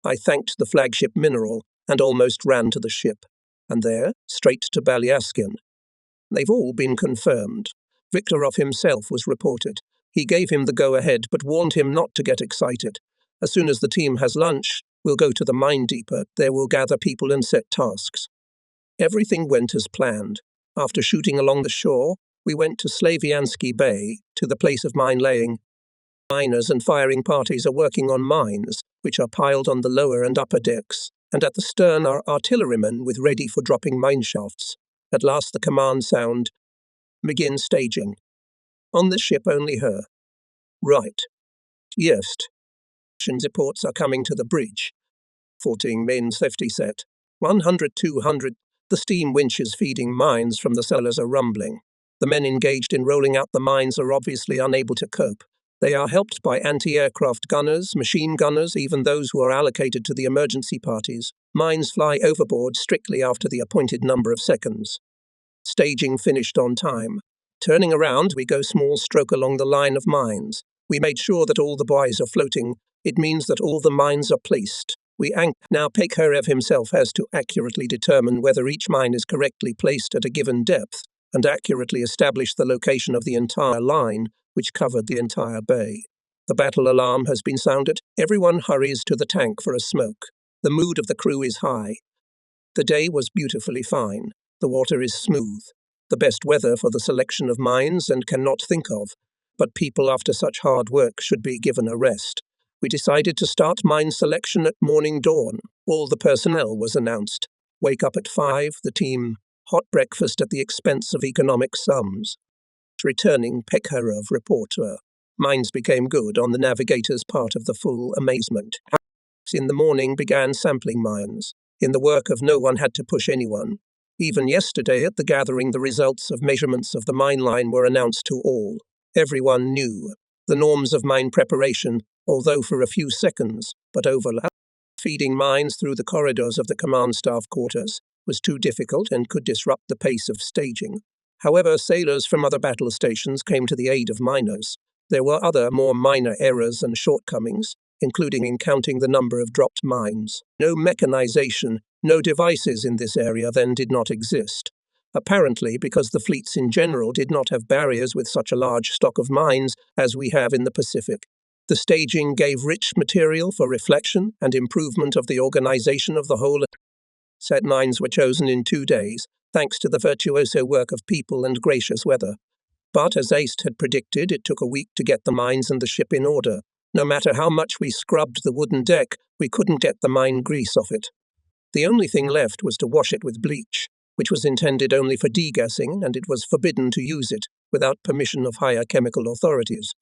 I thanked the flagship mineral and almost ran to the ship, and there, straight to Balyaskin. They've all been confirmed. Viktorov himself was reported. He gave him the go-ahead, but warned him not to get excited. As soon as the team has lunch, we'll go to the mine depot. There we'll gather people and set tasks. Everything went as planned. After shooting along the shore, we went to Slaviansky Bay, to the place of mine laying. Miners and firing parties are working on mines, which are piled on the lower and upper decks, and at the stern are artillerymen with ready for dropping mine shafts. At last the command sound, "Begin staging." On the ship only her. Right. Yes. Reports are coming to the bridge. 14 main safety set. 100, 200. The steam winches feeding mines from the cellars are rumbling. The men engaged in rolling out the mines are obviously unable to cope. They are helped by anti-aircraft gunners, machine gunners, even those who are allocated to the emergency parties. Mines fly overboard strictly after the appointed number of seconds. Staging finished on time. Turning around, we go small stroke along the line of mines. We made sure that all the buoys are floating. It means that all the mines are placed. We anchor. Now Pekarev himself has to accurately determine whether each mine is correctly placed at a given depth and accurately establish the location of the entire line, which covered the entire bay. The battle alarm has been sounded. Everyone hurries to the tank for a smoke. The mood of the crew is high. The day was beautifully fine. The water is smooth. The best weather for the selection of mines and cannot think of. But people after such hard work should be given a rest. We decided to start mine selection at morning dawn. All the personnel was announced. Wake up at 5, the team. Hot breakfast at the expense of economic sums. Returning Pekarev reporter. Mines became good on the navigator's part of the full amazement. In the morning began sampling mines. In the work of no one had to push anyone. Even yesterday at the gathering, the results of measurements of the mine line were announced to all. Everyone knew the norms of mine preparation, although for a few seconds, but overlap. Feeding mines through the corridors of the command staff quarters was too difficult and could disrupt the pace of staging. However, sailors from other battle stations came to the aid of miners. There were other, more minor errors and shortcomings, including in counting the number of dropped mines. No mechanization, no devices in this area then did not exist. Apparently because the fleets in general did not have barriers with such a large stock of mines as we have in the Pacific. The staging gave rich material for reflection and improvement of the organization of the whole. Set mines were chosen in 2 days, thanks to the virtuoso work of people and gracious weather. But as Ace had predicted, it took a week to get the mines and the ship in order. No matter how much we scrubbed the wooden deck, we couldn't get the mine grease off it. The only thing left was to wash it with bleach, which was intended only for degassing, and it was forbidden to use it without permission of higher chemical authorities.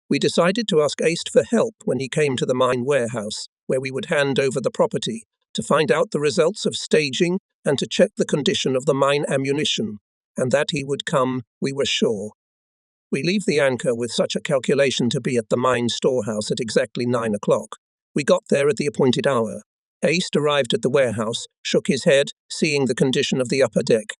We decided to ask Ace for help when he came to the mine warehouse, where we would hand over the property, to find out the results of staging and to check the condition of the mine ammunition, and that he would come, we were sure. We leave the anchor with such a calculation to be at the mine storehouse at exactly 9 o'clock. We got there at the appointed hour. Ace arrived at the warehouse, shook his head, seeing the condition of the upper deck.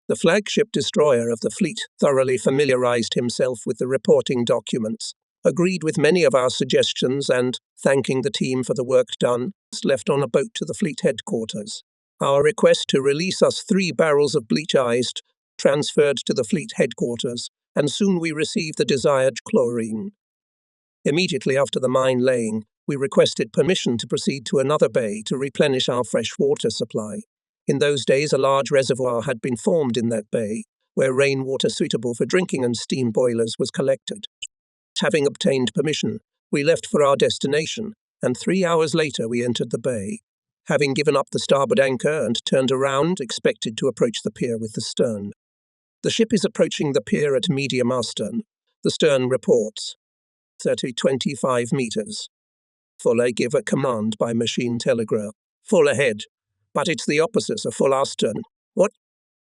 The flagship destroyer of the fleet thoroughly familiarized himself with the reporting documents, agreed with many of our suggestions and, thanking the team for the work done, left on a boat to the fleet headquarters. Our request to release us 3 barrels of bleach iced transferred to the fleet headquarters, and soon we received the desired chlorine. Immediately after the mine laying, We requested permission to proceed to another bay to replenish our fresh water supply. In those days, a large reservoir had been formed in that bay, where rainwater suitable for drinking and steam boilers was collected. Having obtained permission, we left for our destination, and 3 hours later we entered the bay. Having given up the starboard anchor and turned around, expected to approach the pier with the stern. The ship is approaching the pier at medium astern. The stern reports 25 meters. Full I give a command by machine telegraph. Full ahead. But it's the opposite of full astern. What?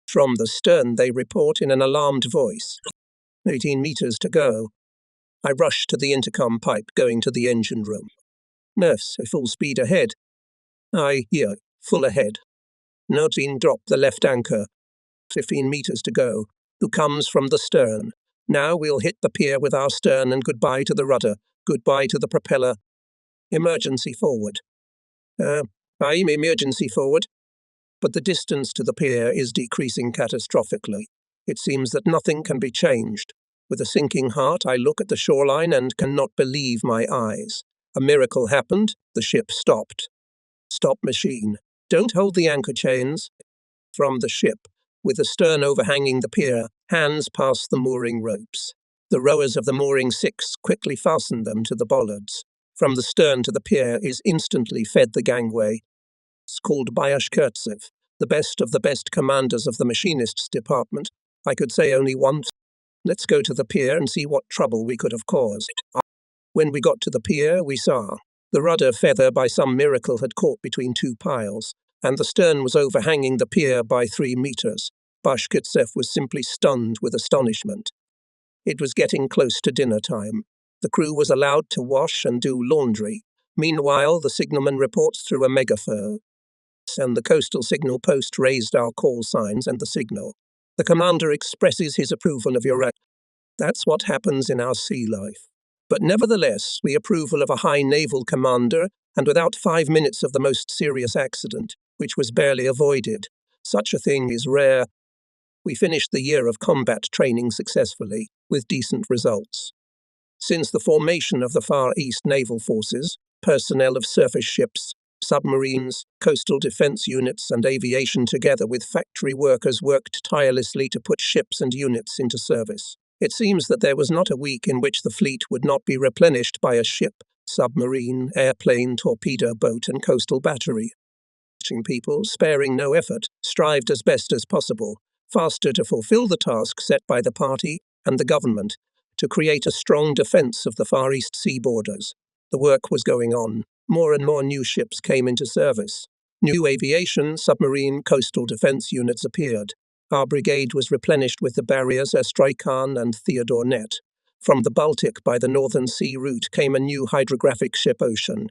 From the stern they report in an alarmed voice. 18 meters to go. I rush to the intercom pipe going to the engine room. Nurse, full speed ahead. I hear, full ahead. Notin drop the left anchor. 15 meters to go. Who comes from the stern? Now we'll hit the pier with our stern and goodbye to the rudder. Goodbye to the propeller. Emergency forward. I'm emergency forward. But the distance to the pier is decreasing catastrophically. It seems that nothing can be changed. With a sinking heart, I look at the shoreline and cannot believe my eyes. A miracle happened. The ship stopped. Stop machine. Don't hold the anchor chains. From the ship, with the stern overhanging the pier, hands pass the mooring ropes. The rowers of the mooring six quickly fasten them to the bollards. From the stern to the pier is instantly fed the gangway. It's called Bayashkurtsev, the best of the best commanders of the machinists department. I could say only once. Let's go to the pier and see what trouble we could have caused. When we got to the pier, we saw the rudder feather by some miracle had caught between two piles, and the stern was overhanging the pier by 3 meters. Bashkirtsev was simply stunned with astonishment. It was getting close to dinner time. The crew was allowed to wash and do laundry. Meanwhile, the signalman reports through a megaphone, and the coastal signal post raised our call signs and the signal. The commander expresses his approval of your act. That's what happens in our sea life. But nevertheless, we approval of a high naval commander, and without 5 minutes of the most serious accident, which was barely avoided. Such a thing is rare. We finished the year of combat training successfully, with decent results. Since the formation of the Far East Naval Forces, personnel of surface ships, submarines, coastal defense units and aviation together with factory workers worked tirelessly to put ships and units into service. It seems that there was not a week in which the fleet would not be replenished by a ship, submarine, airplane, torpedo boat and coastal battery. People, sparing no effort, strived as best as possible, faster to fulfill the task set by the party and the government, to create a strong defense of the Far East sea borders. The work was going on. More and more new ships came into service. New aviation, submarine, coastal defense units appeared. Our brigade was replenished with the barriers Astrakhan and Theodore Net. From the Baltic by the Northern Sea route came a new hydrographic ship Ocean.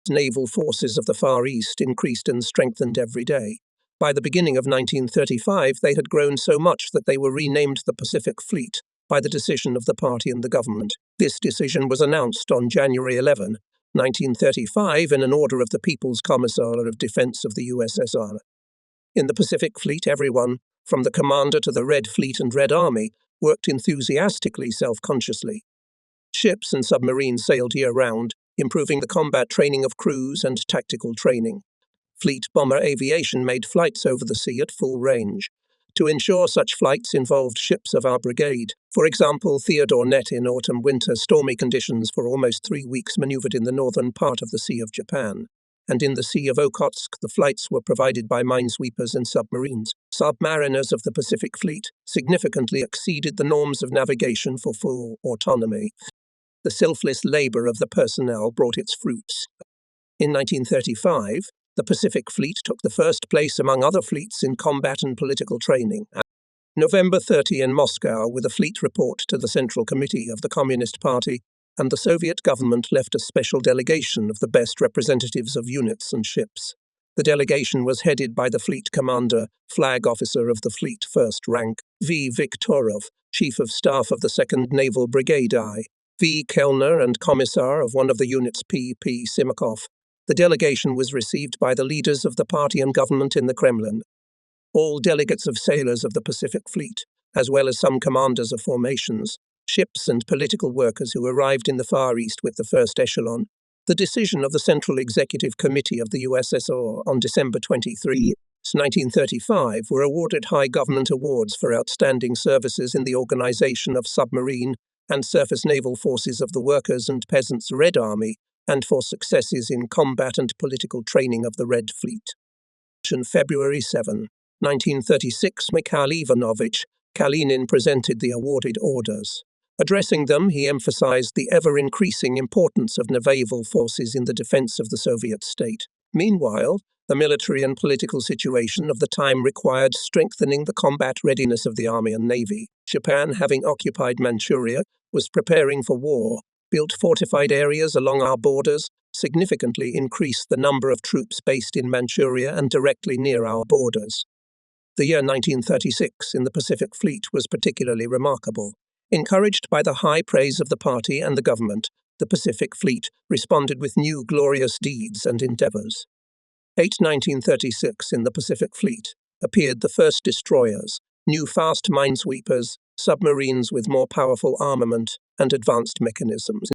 Naval forces of the Far East increased and strengthened every day. By the beginning of 1935, they had grown so much that they were renamed the Pacific Fleet by the decision of the party and the government. This decision was announced on January 11, 1935, in an order of the People's Commissar of Defense of the USSR. In the Pacific Fleet, everyone, from the commander to the Red Fleet and Red Army, worked enthusiastically, self-consciously. Ships and submarines sailed year-round, improving the combat training of crews and tactical training. Fleet bomber aviation made flights over the sea at full range. To ensure such flights involved ships of our brigade. For example, Theodore Net in autumn-winter stormy conditions for almost 3 weeks maneuvered in the northern part of the Sea of Japan. And in the Sea of Okhotsk, the flights were provided by minesweepers and submarines. Submariners of the Pacific Fleet significantly exceeded the norms of navigation for full autonomy. The selfless labor of the personnel brought its fruits. In 1935, the Pacific Fleet took the first place among other fleets in combat and political training. November 30 in Moscow, with a fleet report to the Central Committee of the Communist Party, and the Soviet government left a special delegation of the best representatives of units and ships. The delegation was headed by the fleet commander, flag officer of the fleet first rank, V. Viktorov, chief of staff of the 2nd Naval Brigade I, V. Kellner and commissar of one of the units P. Simakov. The delegation was received by the leaders of the party and government in the Kremlin. All delegates of sailors of the Pacific Fleet, as well as some commanders of formations, ships and political workers who arrived in the Far East with the first echelon, The decision of the Central Executive Committee of the USSR on December 23, 1935 were awarded high government awards for outstanding services in the organization of submarine and surface naval forces of the Workers' and Peasants' Red Army and for successes in combat and political training of the Red Fleet. On February 7, 1936, Mikhail Ivanovich Kalinin presented the awarded orders. Addressing them, he emphasized the ever-increasing importance of naval forces in the defense of the Soviet state. Meanwhile, the military and political situation of the time required strengthening the combat readiness of the army and navy. Japan, having occupied Manchuria, was preparing for war, built fortified areas along our borders, significantly increased the number of troops based in Manchuria and directly near our borders. The year 1936 in the Pacific Fleet was particularly remarkable. Encouraged by the high praise of the party and the government, the Pacific Fleet responded with new glorious deeds and endeavors. 1936 in the Pacific Fleet appeared the first destroyers, new fast minesweepers, submarines with more powerful armament and advanced mechanisms.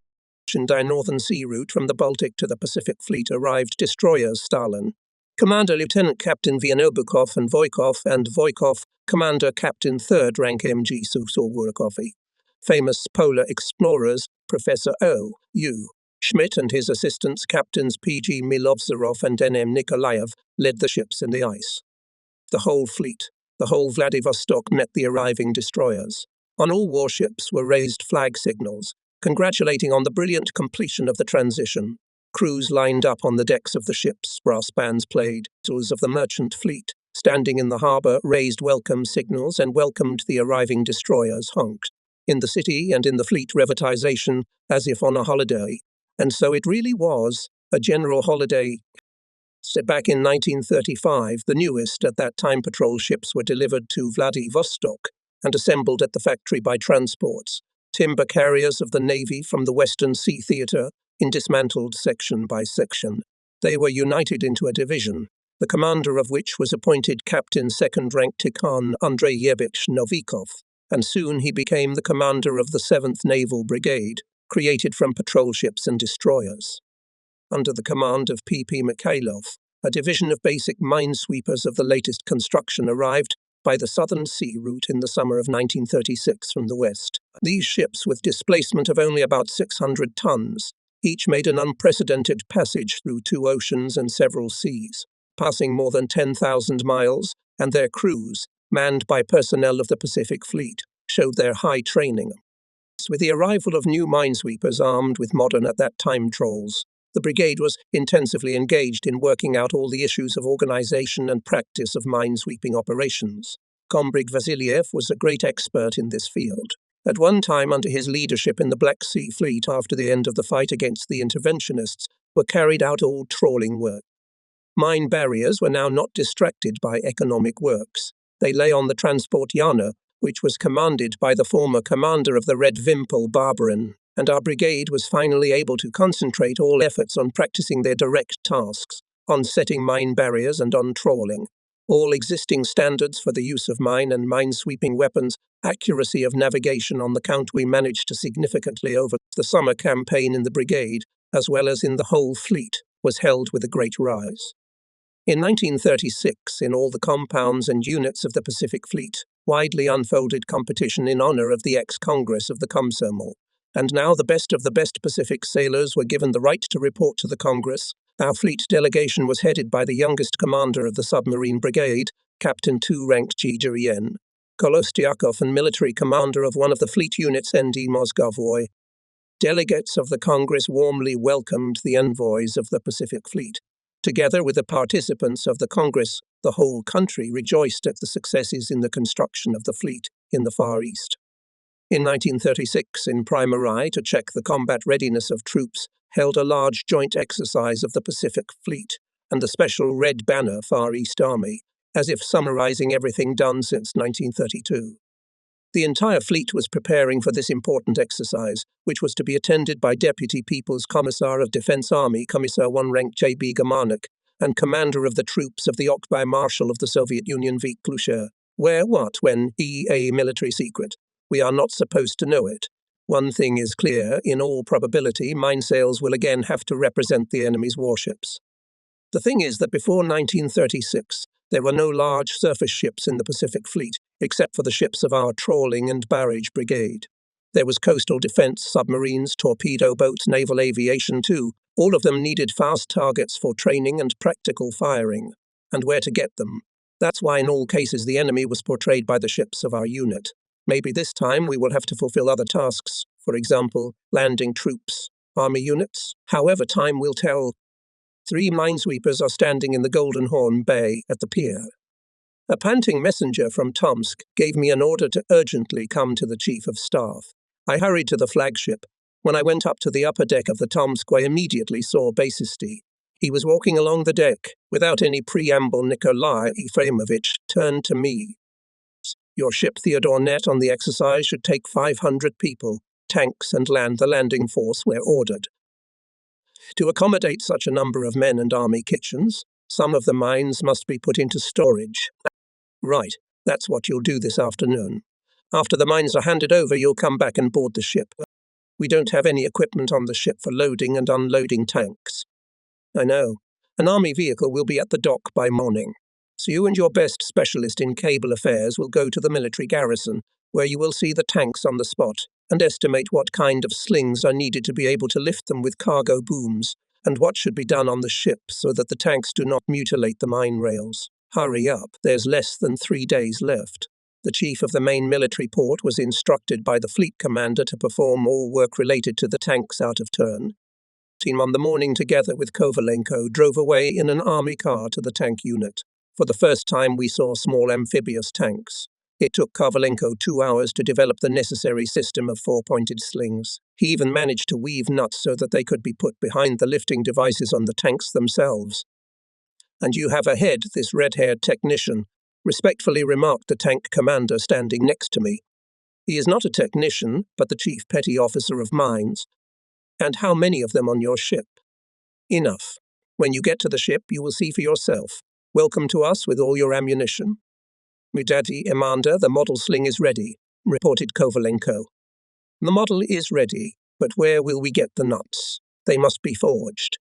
In the Northern Sea route from the Baltic to the Pacific Fleet arrived destroyers Stalin, Commander Lieutenant Captain Vienobukov and Voykov, Commander Captain 3rd Rank MG Susorwurakovi. Famous polar explorers Professor O.U. Schmidt and his assistants Captains P.G. Milovzorov and N.M. Nikolaev led the ships in the ice. The whole fleet, the whole Vladivostok met the arriving destroyers. On all warships were raised flag signals, congratulating on the brilliant completion of the transition. Crews lined up on the decks of the ships, brass bands played, tools of the merchant fleet, standing in the harbour, raised welcome signals and welcomed the arriving destroyers honked. In the city and in the fleet revitalization, as if on a holiday. And so it really was, a general holiday. Back in 1935, the newest at that time patrol ships were delivered to Vladivostok and assembled at the factory by transports, timber carriers of the Navy from the Western Sea Theatre, in dismantled section by section. They were united into a division, the commander of which was appointed Captain 2nd Rank Tikhon Andreyevich Novikov, and soon he became the commander of the 7th Naval Brigade, created from patrol ships and destroyers. Under the command of P.P. Mikhailov, a division of basic minesweepers of the latest construction arrived by the Southern Sea route in the summer of 1936 from the west. These ships, with displacement of only about 600 tons, each made an unprecedented passage through 2 oceans and several seas, passing more than 10,000 miles, and their crews, manned by personnel of the Pacific Fleet, showed their high training. With the arrival of new minesweepers armed with modern at that time trawls, the brigade was intensively engaged in working out all the issues of organization and practice of minesweeping operations. Kombrig Vasiliev was a great expert in this field. At one time, under his leadership in the Black Sea Fleet after the end of the fight against the interventionists, were carried out all trawling work. Mine barriers were now not distracted by economic works. They lay on the transport Yana, which was commanded by the former commander of the Red Wimpel Barbarin, and our brigade was finally able to concentrate all efforts on practicing their direct tasks, on setting mine barriers and on trawling. All existing standards for the use of mine and minesweeping weapons, accuracy of navigation on the count we managed to significantly over the summer campaign in the brigade, as well as in the whole fleet, was held with a great rise. In 1936, in all the compounds and units of the Pacific Fleet, widely unfolded competition in honor of the ex-Congress of the Komsomol, and now the best of the best Pacific sailors were given the right to report to the Congress. Our fleet delegation was headed by the youngest commander of the submarine brigade, Captain 2 Rank Gigurien, Kolostiakov, and military commander of one of the fleet units, N.D. Mozgovoy. Delegates of the Congress warmly welcomed the envoys of the Pacific Fleet. Together with the participants of the Congress, the whole country rejoiced at the successes in the construction of the fleet in the Far East. In 1936, in Primari, to check the combat readiness of troops, held a large joint exercise of the Pacific Fleet and the Special Red Banner Far East Army, as if summarizing everything done since 1932. The entire fleet was preparing for this important exercise, which was to be attended by Deputy People's Commissar of Defense Army Commissar 1 Rank J.B. Gamarnik and Commander of the Troops of the Occupy Marshal of the Soviet Union V. Klusher. Where, what, when, a military secret. We are not supposed to know it. One thing is clear, in all probability, minesails will again have to represent the enemy's warships. The thing is that before 1936, there were no large surface ships in the Pacific Fleet, except for the ships of our trawling and barrage brigade. There was coastal defense, submarines, torpedo boats, naval aviation too. All of them needed fast targets for training and practical firing, and where to get them. That's why in all cases the enemy was portrayed by the ships of our unit. Maybe this time we will have to fulfill other tasks, for example, landing troops, army units. However, time will tell. 3 minesweepers are standing in the Golden Horn Bay at the pier. A panting messenger from Tomsk gave me an order to urgently come to the Chief of Staff. I hurried to the flagship. When I went up to the upper deck of the Tomsk, I immediately saw Basisty. He was walking along the deck. Without any preamble, Nikolai Efremovich turned to me. Your ship Theodore Net on the exercise should take 500 people, tanks and land. The landing force were ordered. To accommodate such a number of men and army kitchens, some of the mines must be put into storage. Right, that's what you'll do this afternoon. After the mines are handed over, you'll come back and board the ship. We don't have any equipment on the ship for loading and unloading tanks. I know. An army vehicle will be at the dock by morning. So you and your best specialist in cable affairs will go to the military garrison, where you will see the tanks on the spot, and estimate what kind of slings are needed to be able to lift them with cargo booms, and what should be done on the ship so that the tanks do not mutilate the mine rails. Hurry up, there's less than 3 days left. The chief of the main military port was instructed by the fleet commander to perform all work related to the tanks out of turn. Team on the morning, together with Kovalenko, drove away in an army car to the tank unit. For the first time we saw small amphibious tanks. It took Kovalenko 2 hours to develop the necessary system of 4-pointed slings. He even managed to weave nuts so that they could be put behind the lifting devices on the tanks themselves. And you have ahead this red-haired technician, respectfully remarked the tank commander standing next to me. He is not a technician, but the chief petty officer of mines. And how many of them on your ship? Enough. When you get to the ship, you will see for yourself. Welcome to us with all your ammunition. Midadi Amanda, the model sling is ready, reported Kovalenko. The model is ready, but where will we get the nuts? They must be forged.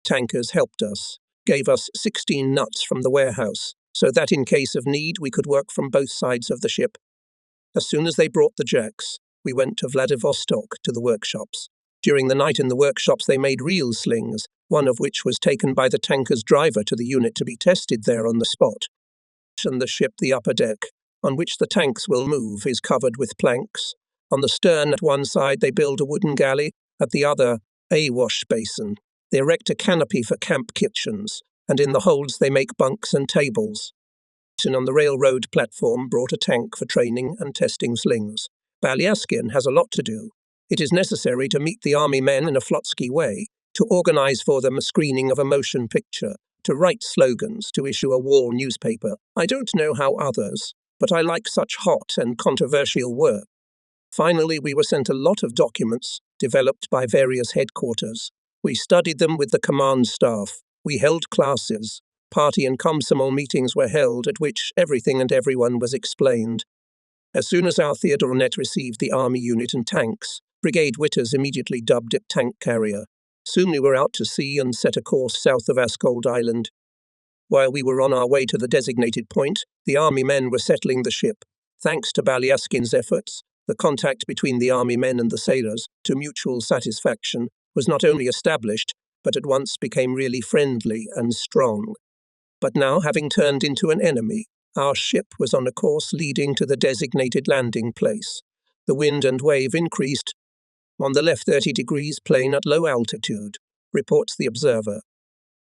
Tankers helped us, gave us 16 nuts from the warehouse, so that in case of need we could work from both sides of the ship. As soon as they brought the jacks, we went to Vladivostok to the workshops. During the night in the workshops they made real slings, one of which was taken by the tanker's driver to the unit to be tested there on the spot. And the ship, the upper deck, on which the tanks will move, is covered with planks. On the stern at one side they build a wooden galley, at the other a wash basin. They erect a canopy for camp kitchens, and in the holds they make bunks and tables. And on the railroad platform brought a tank for training and testing slings. Balyaskin has a lot to do. It is necessary to meet the army men in a Flotsky way, to organize for them a screening of a motion picture, to write slogans, to issue a war newspaper. I don't know how others, but I like such hot and controversial work. Finally, we were sent a lot of documents, developed by various headquarters. We studied them with the command staff. We held classes. Party and Komsomol meetings were held at which everything and everyone was explained. As soon as our Theodore Net received the army unit and tanks, Brigade Witters immediately dubbed it tank carrier. Soon we were out to sea and set a course south of Askold Island. While we were on our way to the designated point, the army men were settling the ship. Thanks to Balyaskin's efforts, the contact between the army men and the sailors, to mutual satisfaction, was not only established, but at once became really friendly and strong. But now, having turned into an enemy, our ship was on a course leading to the designated landing place. The wind and wave increased. On the left 30 degrees plane at low altitude, reports the observer.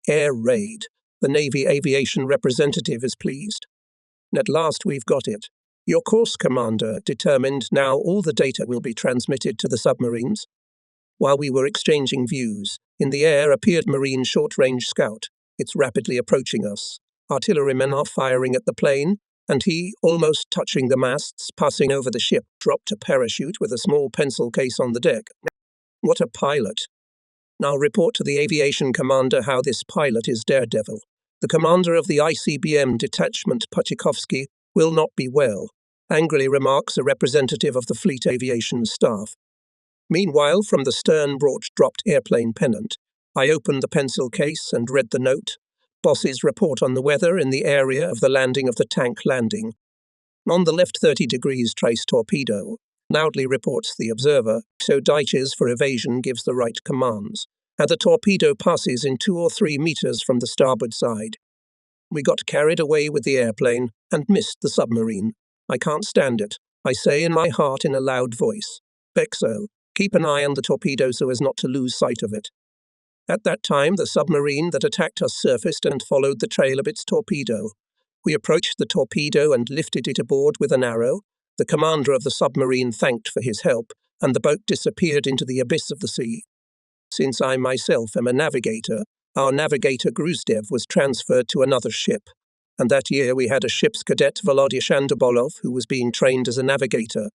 Air raid. The Navy aviation representative is pleased. At last we've got it. Your course commander determined now all the data will be transmitted to the submarines. While we were exchanging views, in the air appeared Marine short-range scout. It's rapidly approaching us. Artillerymen are firing at the plane, and he, almost touching the masts, passing over the ship, dropped a parachute with a small pencil case on the deck. What a pilot! Now report to the aviation commander how this pilot is daredevil. The commander of the ICBM detachment, Pachikovsky, will not be well, angrily remarks a representative of the fleet aviation staff. Meanwhile, from the stern dropped airplane pennant. I opened the pencil case and read the note. Boss's report on the weather in the area of the landing of the tank landing. On the left 30 degrees trace torpedo. Loudly reports the observer, so ditches for evasion gives the right commands. And the torpedo passes in 2 or 3 meters from the starboard side. We got carried away with the airplane and missed the submarine. I can't stand it, I say in my heart in a loud voice. Bexo, keep an eye on the torpedo so as not to lose sight of it. At that time, the submarine that attacked us surfaced and followed the trail of its torpedo. We approached the torpedo and lifted it aboard with an arrow. The commander of the submarine thanked for his help, and the boat disappeared into the abyss of the sea. Since I myself am a navigator, our navigator Gruzdev was transferred to another ship, and that year we had a ship's cadet Volodya Shandobolov who was being trained as a navigator.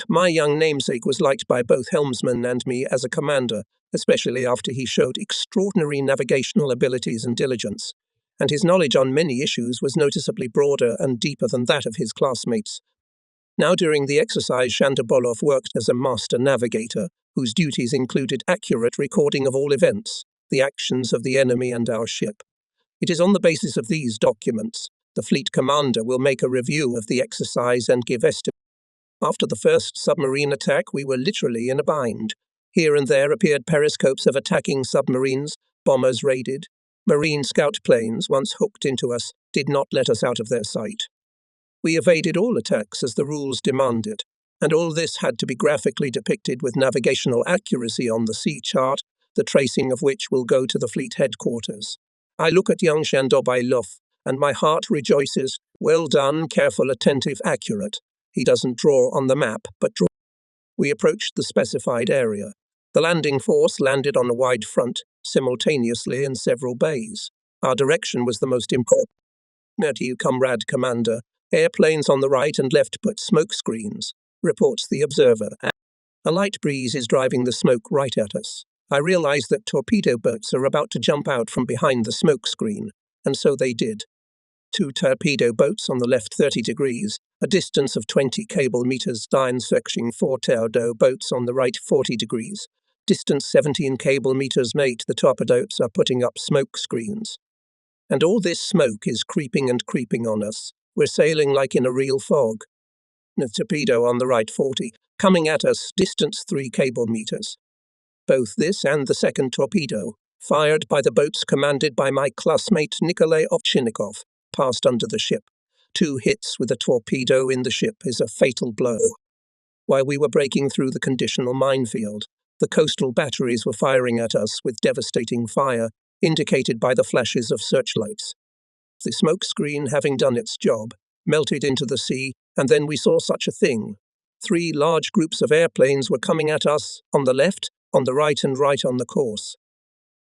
My young namesake was liked by both helmsman and me as a commander, especially after he showed extraordinary navigational abilities and diligence, and his knowledge on many issues was noticeably broader and deeper than that of his classmates. Now during the exercise, Shandobolov worked as a master navigator, whose duties included accurate recording of all events, the actions of the enemy and our ship. It is on the basis of these documents, the fleet commander will make a review of the exercise and give estimates. After the first submarine attack, we were literally in a bind. Here and there appeared periscopes of attacking submarines, bombers raided. Marine scout planes, once hooked into us, did not let us out of their sight. We evaded all attacks as the rules demanded, and all this had to be graphically depicted with navigational accuracy on the sea chart, the tracing of which will go to the fleet headquarters. I look at young Shandobolov, and my heart rejoices. Well done, careful, attentive, accurate. He doesn't draw on the map, but draw. We approached the specified area. The landing force landed on a wide front, simultaneously in several bays. Our direction was the most important. At you, comrade commander. Airplanes on the right and left put smoke screens, reports the observer. A light breeze is driving the smoke right at us. I realize that torpedo boats are about to jump out from behind the smoke screen, and so they did. 2 torpedo boats on the left 30 degrees, a distance of 20 cable meters, section 4 torpedo boats on the right 40 degrees, distance 17 cable meters mate. The torpedoes are putting up smoke screens. And all this smoke is creeping and creeping on us. We're sailing like in a real fog. A torpedo on the right 40, coming at us, distance 3 cable meters. Both this and the second torpedo, fired by the boats commanded by my classmate Nikolai Ovchinnikov, passed under the ship. 2 hits with a torpedo in the ship is a fatal blow. While we were breaking through the conditional minefield, the coastal batteries were firing at us with devastating fire, indicated by the flashes of searchlights. The smoke screen, having done its job, melted into the sea, and then we saw such a thing. 3 large groups of airplanes were coming at us, on the left, on the right, and right on the course.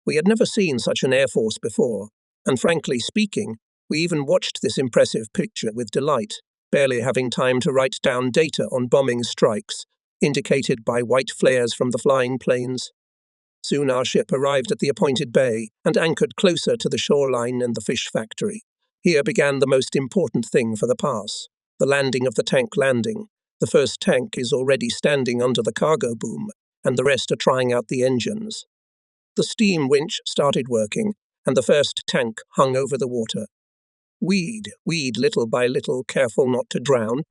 We had never seen such an air force before, and frankly speaking, we even watched this impressive picture with delight, barely having time to write down data on bombing strikes, indicated by white flares from the flying planes. Soon our ship arrived at the appointed bay and anchored closer to the shoreline and the fish factory. Here began the most important thing for the pass, the landing of the tank landing. The first tank is already standing under the cargo boom, and the rest are trying out the engines. The steam winch started working, and the first tank hung over the water. Weed little by little, careful not to drown.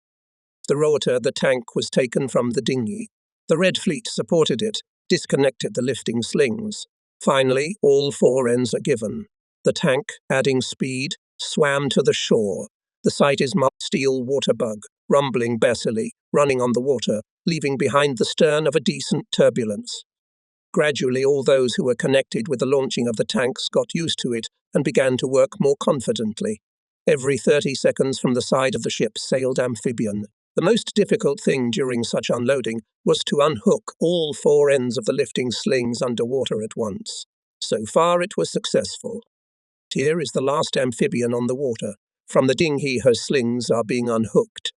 The rotor, the tank, was taken from the dinghy. The Red Fleet supported it, disconnected the lifting slings. Finally, all 4 ends are given. The tank, adding speed, swam to the shore. The sight is steel water bug, rumbling bassily, running on the water, leaving behind the stern of a decent turbulence. Gradually, all those who were connected with the launching of the tanks got used to it and began to work more confidently. Every 30 seconds from the side of the ship sailed amphibian. The most difficult thing during such unloading was to unhook all 4 ends of the lifting slings underwater at once. So far it was successful. Here is the last amphibian on the water. From the dinghy her slings are being unhooked.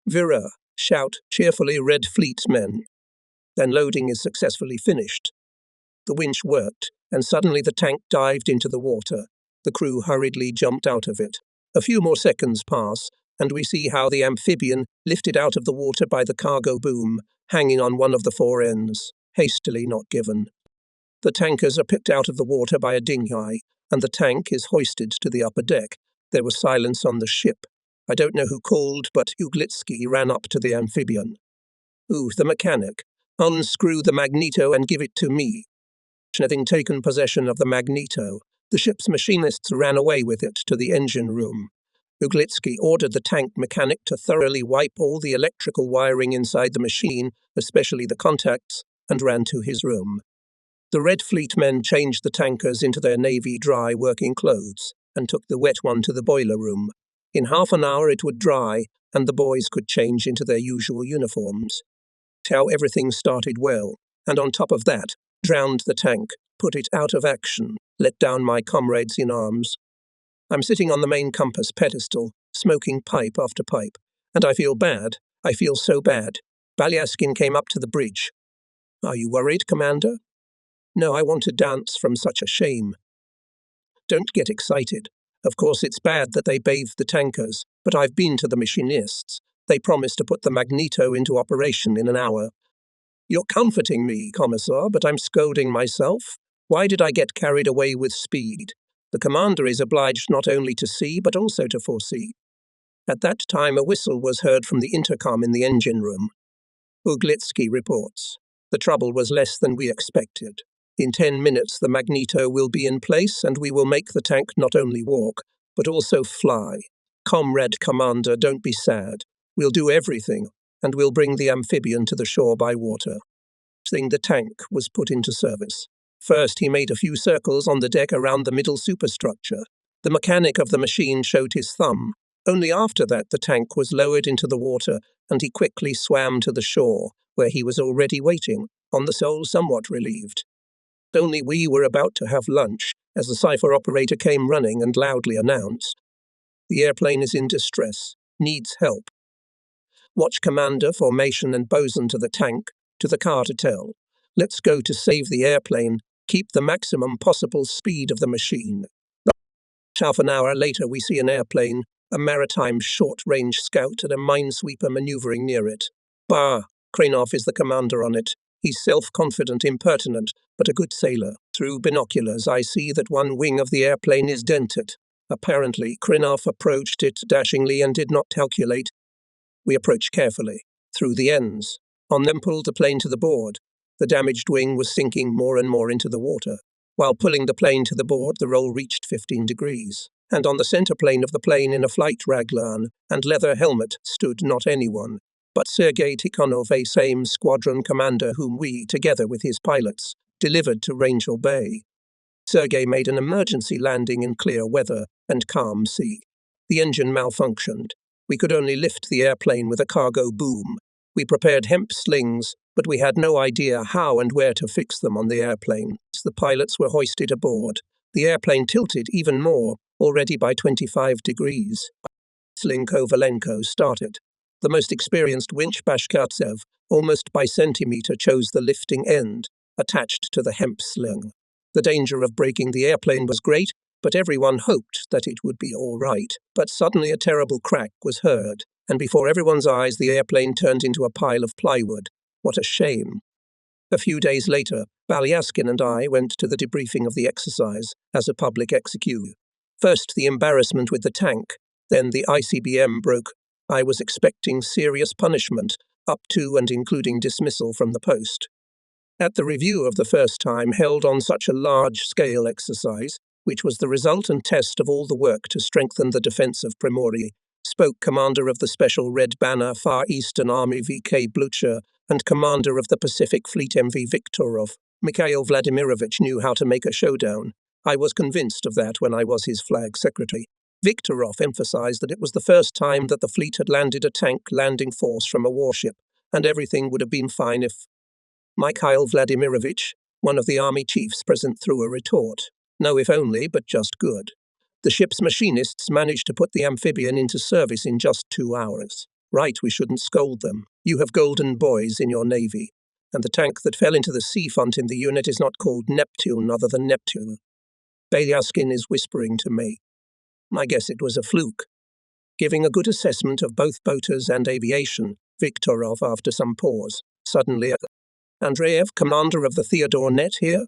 Vira, shout cheerfully, Red Fleet men. Then loading is successfully finished. The winch worked, and suddenly the tank dived into the water. The crew hurriedly jumped out of it. A few more seconds pass, and we see how the amphibian, lifted out of the water by the cargo boom, hanging on one of the 4 ends. hastily not given. The tankers are picked out of the water by a dinghy, and the tank is hoisted to the upper deck. There was silence on the ship. I don't know who called, but Uglitsky ran up to the amphibian. "Ooh, the mechanic. Unscrew the magneto and give it to me." Having taken possession of the magneto, the ship's machinists ran away with it to the engine room. Uglitsky ordered the tank mechanic to thoroughly wipe all the electrical wiring inside the machine, especially the contacts, and ran to his room. The Red Fleet men changed the tankers into their Navy dry working clothes and took the wet one to the boiler room. In half an hour it would dry, and the boys could change into their usual uniforms. How everything started well, and on top of that, drowned the tank, put it out of action, let down my comrades in arms. I'm sitting on the main compass pedestal, smoking pipe after pipe, and I feel bad. I feel so bad. Balyaskin came up to the bridge. "Are you worried, Commander?" "No, I want to dance from such a shame." "Don't get excited. Of course it's bad that they bathed the tankers, but I've been to the machinists. They promised to put the magneto into operation in an hour." "You're comforting me, Commissar, but I'm scolding myself. Why did I get carried away with speed? The commander is obliged not only to see, but also to foresee." At that time a whistle was heard from the intercom in the engine room. Uglitsky reports, "The trouble was less than we expected. In 10 minutes the magneto will be in place and we will make the tank not only walk, but also fly. Comrade Commander, don't be sad. We'll do everything, and we'll bring the amphibian to the shore by water." The tank was put into service. First he made a few circles on the deck around the middle superstructure. The mechanic of the machine showed his thumb. Only after that the tank was lowered into the water, and he quickly swam to the shore, where he was already waiting, on the Soul somewhat relieved. Only we were about to have lunch, as the cipher operator came running and loudly announced, "The airplane is in distress, needs help. Watch commander, formation and bosun to the tank, to the car to tell. Let's go to save the airplane, keep the maximum possible speed of the machine." Half an hour later we see an airplane, a maritime short-range scout and a minesweeper maneuvering near it. Bah! Krenov is the commander on it. He's self-confident, impertinent, but a good sailor. Through binoculars I see that one wing of the airplane is dented. Apparently, Krenov approached it dashingly and did not calculate. We approached carefully, through the ends. On them pulled the plane to the board. The damaged wing was sinking more and more into the water. While pulling the plane to the board, the roll reached 15 degrees. And on the center plane of the plane in a flight raglan and leather helmet stood not anyone, but Sergei Tikhonov, a same squadron commander whom we, together with his pilots, delivered to Rangel Bay. Sergei made an emergency landing in clear weather and calm sea. The engine malfunctioned. We could only lift the airplane with a cargo boom. We prepared hemp slings, but we had no idea how and where to fix them on the airplane. The pilots were hoisted aboard. The airplane tilted even more, already by 25 degrees. Sling Kovalenko started. The most experienced winch, Bashkirtsev, almost by centimeter chose the lifting end, attached to the hemp sling. The danger of breaking the airplane was great, but everyone hoped that it would be all right. But suddenly a terrible crack was heard, and before everyone's eyes the airplane turned into a pile of plywood. What a shame. A few days later, Balyaskin and I went to the debriefing of the exercise as a public execution. First the embarrassment with the tank, then the ICBM broke. I was expecting serious punishment, up to and including dismissal from the post. At the review of the first time held on such a large-scale exercise, which was the result and test of all the work to strengthen the defense of Primorye, spoke Commander of the Special Red Banner Far Eastern Army V.K. Blucher and Commander of the Pacific Fleet M.V. Viktorov. Mikhail Vladimirovich knew how to make a showdown. I was convinced of that when I was his flag secretary. Viktorov emphasized that it was the first time that the fleet had landed a tank landing force from a warship, and everything would have been fine if... Mikhail Vladimirovich, one of the army chiefs present, threw a retort. No if only, but just good. The ship's machinists managed to put the amphibian into service in just 2 hours. Right, we shouldn't scold them. You have golden boys in your navy. And the tank that fell into the sea front in the unit is not called Neptune other than Neptune. Balyaskin is whispering to me. I guess it was a fluke. Giving a good assessment of both boaters and aviation, Viktorov, after some pause, suddenly Andreev, commander of the Theodore Net here?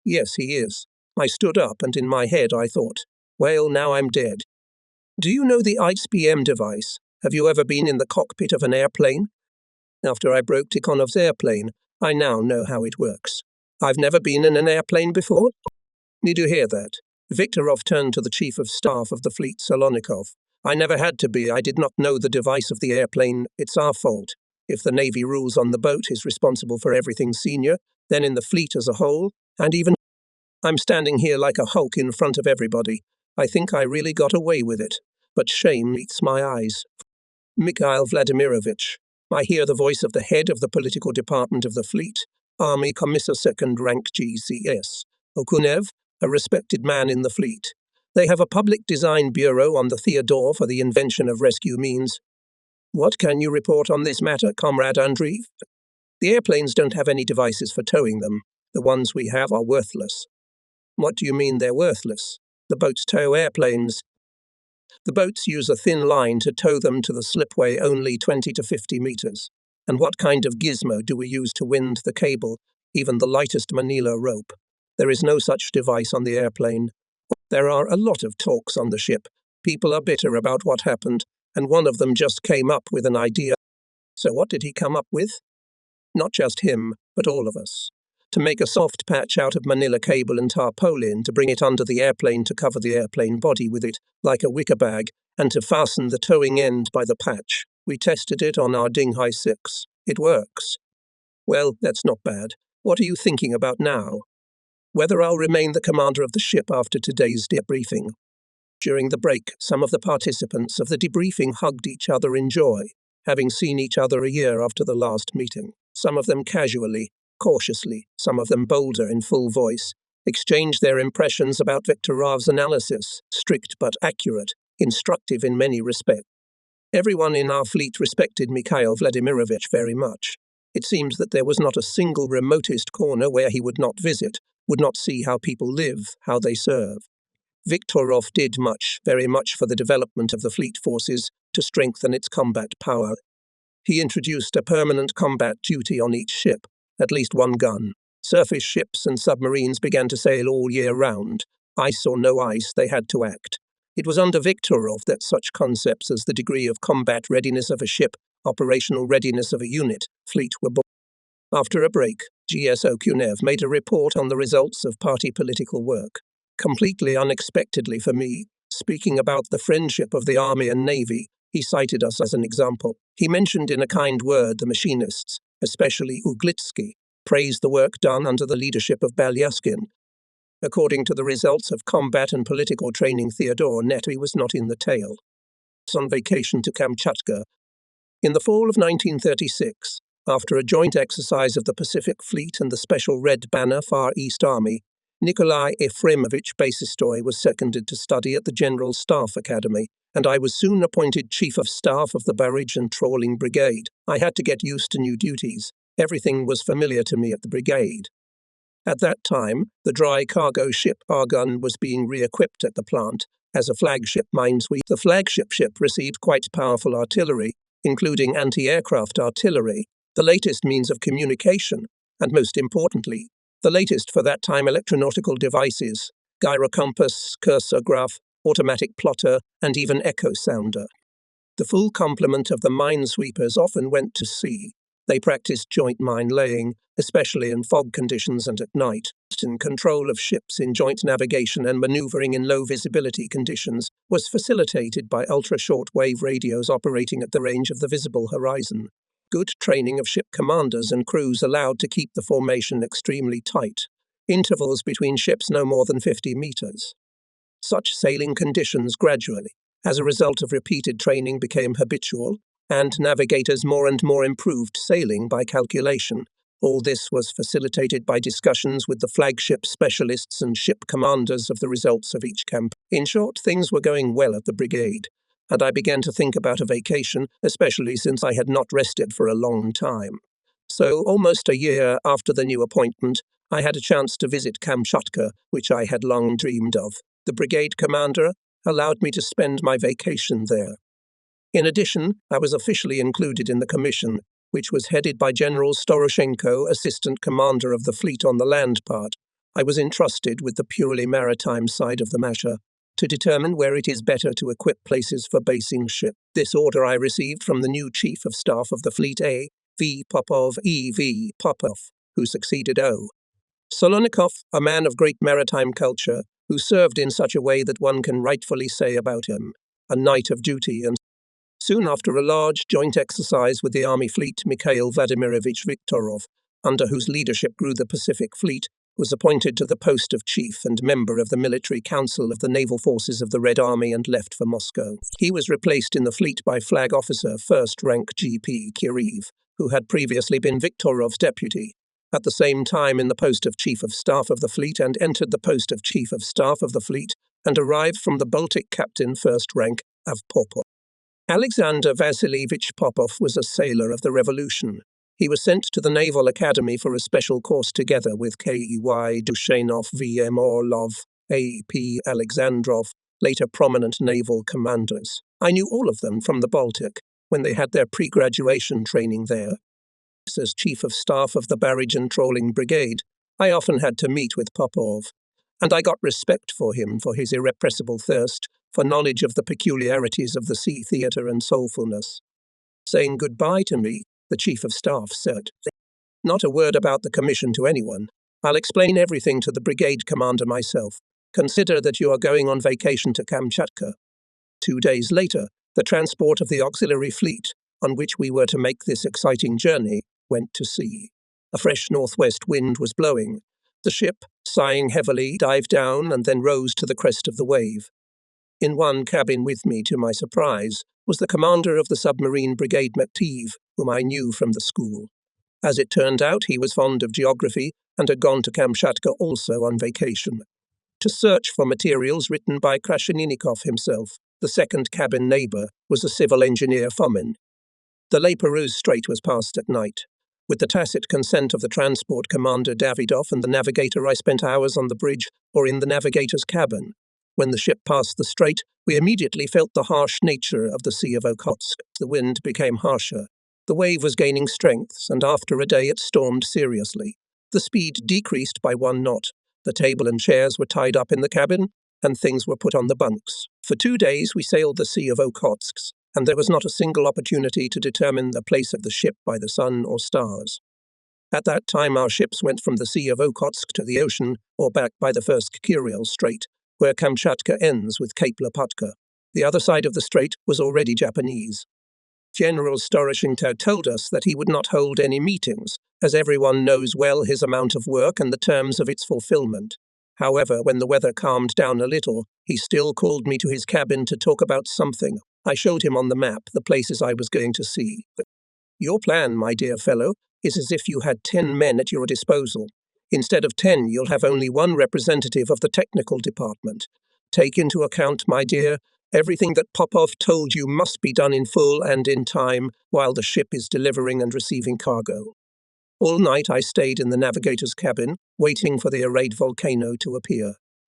Yes, he is. I stood up and in my head I thought, well, now I'm dead. Do you know the ICBM device? Have you ever been in the cockpit of an airplane? After I broke Tikhonov's airplane, I now know how it works. I've never been in an airplane before. Did you hear that? Viktorov turned to the Chief of Staff of the fleet, Solonikov. I never had to be. I did not know the device of the airplane. It's our fault. If the Navy rules on the boat is responsible for everything senior, then in the fleet as a whole, and even I'm standing here like a hulk in front of everybody. I think I really got away with it. But shame meets my eyes. Mikhail Vladimirovich. I hear the voice of the head of the political department of the fleet, Army Commissar Second Rank GCS, Okunev, a respected man in the fleet. They have a public design bureau on the Theodore for the invention of rescue means. What can you report on this matter, Comrade Andreev? The airplanes don't have any devices for towing them. The ones we have are worthless. What do you mean they're worthless? The boats tow airplanes. The boats use a thin line to tow them to the slipway only 20 to 50 meters. And what kind of gizmo do we use to wind the cable, even the lightest manila rope? There is no such device on the airplane. There are a lot of talks on the ship. People are bitter about what happened, and one of them just came up with an idea. So what did he come up with? Not just him, but all of us. To make a soft patch out of manila cable and tarpaulin to bring it under the airplane to cover the airplane body with it, like a wicker bag, and to fasten the towing end by the patch. We tested it on our Dinghai 6. It works. Well, that's not bad. What are you thinking about now? Whether I'll remain the commander of the ship after today's debriefing. During the break, some of the participants of the debriefing hugged each other in joy, having seen each other a year after the last meeting. Some of them casually, cautiously, some of them bolder in full voice, exchanged their impressions about Viktorov's analysis, strict but accurate, instructive in many respects. Everyone in our fleet respected Mikhail Vladimirovich very much. It seemed that there was not a single remotest corner where he would not visit, would not see how people live, how they serve. Viktorov did much, very much for the development of the fleet forces to strengthen its combat power. He introduced a permanent combat duty on each ship, at least one gun. Surface ships and submarines began to sail all year round. Ice or no ice, they had to act. It was under Viktorov that such concepts as the degree of combat readiness of a ship, operational readiness of a unit, fleet were born. After a break, GS Okunev made a report on the results of party political work. Completely unexpectedly for me, speaking about the friendship of the Army and Navy, he cited us as an example. He mentioned in a kind word the machinists, especially Uglitsky, praised the work done under the leadership of Balyaskin. According to the results of combat and political training, Theodore Netty was not in the tail. On vacation to Kamchatka. In the fall of 1936, after a joint exercise of the Pacific Fleet and the Special Red Banner Far East Army, Nikolai Efremovich Basistoy was seconded to study at the General Staff Academy, and I was soon appointed Chief of Staff of the Barrage and Trawling Brigade. I had to get used to new duties. Everything was familiar to me at the brigade. At that time, the dry cargo ship Argun was being re-equipped at the plant as a flagship minesweeper. The flagship ship received quite powerful artillery, including anti-aircraft artillery, the latest means of communication, and most importantly, the latest for that time electronautical devices, gyrocompass, cursor graph, automatic plotter, and even echo sounder. The full complement of the minesweepers often went to sea. They practiced joint mine laying, especially in fog conditions and at night. And control of ships in joint navigation and maneuvering in low visibility conditions was facilitated by ultra-short-wave radios operating at the range of the visible horizon. Good training of ship commanders and crews allowed to keep the formation extremely tight, intervals between ships no more than 50 meters. Such sailing conditions gradually, as a result of repeated training, became habitual, and navigators more and more improved sailing by calculation. All this was facilitated by discussions with the flagship specialists and ship commanders of the results of each camp. In short, things were going well at the brigade, and I began to think about a vacation, especially since I had not rested for a long time. So, almost a year after the new appointment, I had a chance to visit Kamchatka, which I had long dreamed of. The brigade commander allowed me to spend my vacation there. In addition, I was officially included in the commission, which was headed by General Storoshenko, assistant commander of the fleet on the land part. I was entrusted with the purely maritime side of the measure to determine where it is better to equip places for basing ship. This order I received from the new Chief of Staff of the Fleet, A. V. Popov, E. V. Popov, who succeeded O. Solonikov, a man of great maritime culture, who served in such a way that one can rightfully say about him, a knight of duty. And soon after a large joint exercise with the Army fleet, Mikhail Vladimirovich Viktorov, under whose leadership grew the Pacific Fleet, was appointed to the post of chief and member of the Military Council of the Naval Forces of the Red Army and left for Moscow. He was replaced in the fleet by Flag Officer First Rank G.P. Kiriev, who had previously been Viktorov's deputy, at the same time in the post of Chief of Staff of the Fleet, and entered the post of Chief of Staff of the Fleet and arrived from the Baltic Captain First Rank of Popov. Alexander Vasilievich Popov was a sailor of the Revolution. He was sent to the Naval Academy for a special course together with K.E.Y. Dushanov, V.M. Orlov, A.P. Alexandrov, later prominent naval commanders. I knew all of them from the Baltic, when they had their pre-graduation training there. As Chief of Staff of the Barrage and Trawling Brigade, I often had to meet with Popov, and I got respect for him for his irrepressible thirst for knowledge of the peculiarities of the sea theatre and soulfulness. Saying goodbye to me, the Chief of Staff said, "Not a word about the commission to anyone. I'll explain everything to the brigade commander myself. Consider that you are going on vacation to Kamchatka." 2 days later, the transport of the auxiliary fleet, on which we were to make this exciting journey, went to sea. A fresh northwest wind was blowing. The ship, sighing heavily, dived down and then rose to the crest of the wave. In one cabin with me, to my surprise, was the commander of the submarine brigade Maktiv, whom I knew from the school. As it turned out, he was fond of geography and had gone to Kamchatka also on vacation, to search for materials written by Krasheninnikov himself. The second cabin neighbour was a civil engineer Fomin. The Le Perouse Strait was passed at night. With the tacit consent of the transport commander Davidov and the navigator, I spent hours on the bridge or in the navigator's cabin. When the ship passed the strait, we immediately felt the harsh nature of the Sea of Okhotsk. The wind became harsher. The wave was gaining strength, and after a day it stormed seriously. The speed decreased by 1 knot. The table and chairs were tied up in the cabin, and things were put on the bunks. For 2 days we sailed the Sea of Okhotsk, and there was not a single opportunity to determine the place of the ship by the sun or stars. At that time our ships went from the Sea of Okhotsk to the ocean, or back by the first Kirill Strait, where Kamchatka ends with Cape Lopatka. The other side of the strait was already Japanese. General Storoshenko told us that he would not hold any meetings, as everyone knows well his amount of work and the terms of its fulfillment. However, when the weather calmed down a little, he still called me to his cabin to talk about something. I showed him on the map the places I was going to see. "Your plan, my dear fellow, is as if you had 10 men at your disposal. Instead of 10, you'll have only 1 representative of the technical department. Take into account, my dear, everything that Popov told you must be done in full and in time while the ship is delivering and receiving cargo." All night I stayed in the navigator's cabin, waiting for the arrayed volcano to appear.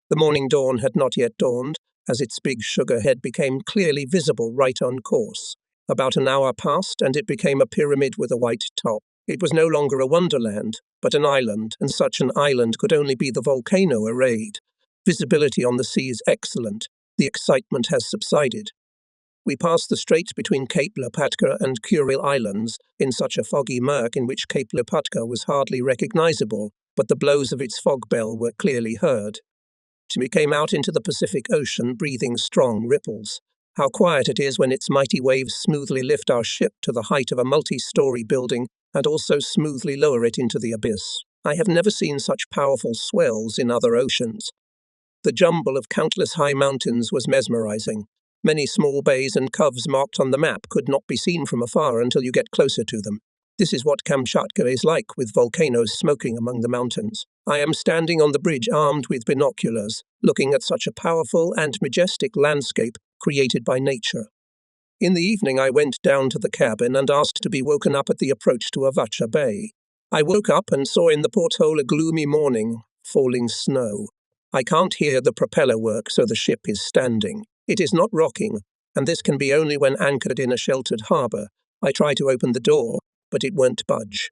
The morning dawn had not yet dawned, as its big sugar head became clearly visible right on course. About an hour passed, and it became a pyramid with a white top. It was no longer a wonderland, but an island, and such an island could only be the volcano arrayed. Visibility on the sea is excellent. The excitement has subsided. We passed the strait between Cape Lopatka and Kuril Islands in such a foggy murk in which Cape Lopatka was hardly recognizable, but the blows of its fog bell were clearly heard. We came out into the Pacific Ocean, breathing strong ripples. How quiet it is when its mighty waves smoothly lift our ship to the height of a multi-story building and also smoothly lower it into the abyss. I have never seen such powerful swells in other oceans. The jumble of countless high mountains was mesmerizing. Many small bays and coves marked on the map could not be seen from afar until you get closer to them. This is what Kamchatka is like, with volcanoes smoking among the mountains. I am standing on the bridge armed with binoculars, looking at such a powerful and majestic landscape created by nature. In the evening I went down to the cabin and asked to be woken up at the approach to Avacha Bay. I woke up and saw in the porthole a gloomy morning, falling snow. I can't hear the propeller work, so the ship is standing. It is not rocking, and this can be only when anchored in a sheltered harbour. I try to open the door, but it won't budge.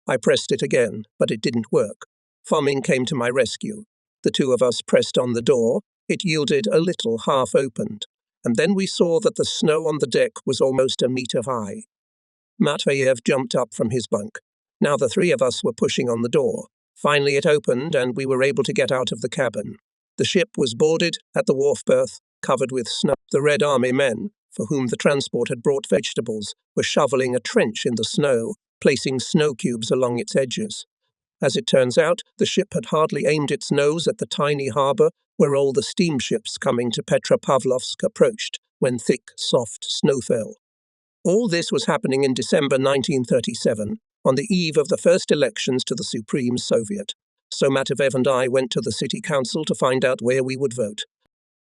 I pressed it again, but it didn't work. Fomming came to my rescue. The two of us pressed on the door. It yielded a little, half-opened, and then we saw that the snow on the deck was almost a meter high. Matveyev jumped up from his bunk. Now the three of us were pushing on the door. Finally it opened, and we were able to get out of the cabin. The ship was boarded at the wharf berth, covered with snow. The Red Army men, for whom the transport had brought vegetables, were shoveling a trench in the snow, placing snow cubes along its edges. As it turns out, the ship had hardly aimed its nose at the tiny harbour where all the steamships coming to Petropavlovsk approached, when thick, soft snow fell. All this was happening in December 1937, on the eve of the first elections to the Supreme Soviet. So Matveyev and I went to the city council to find out where we would vote.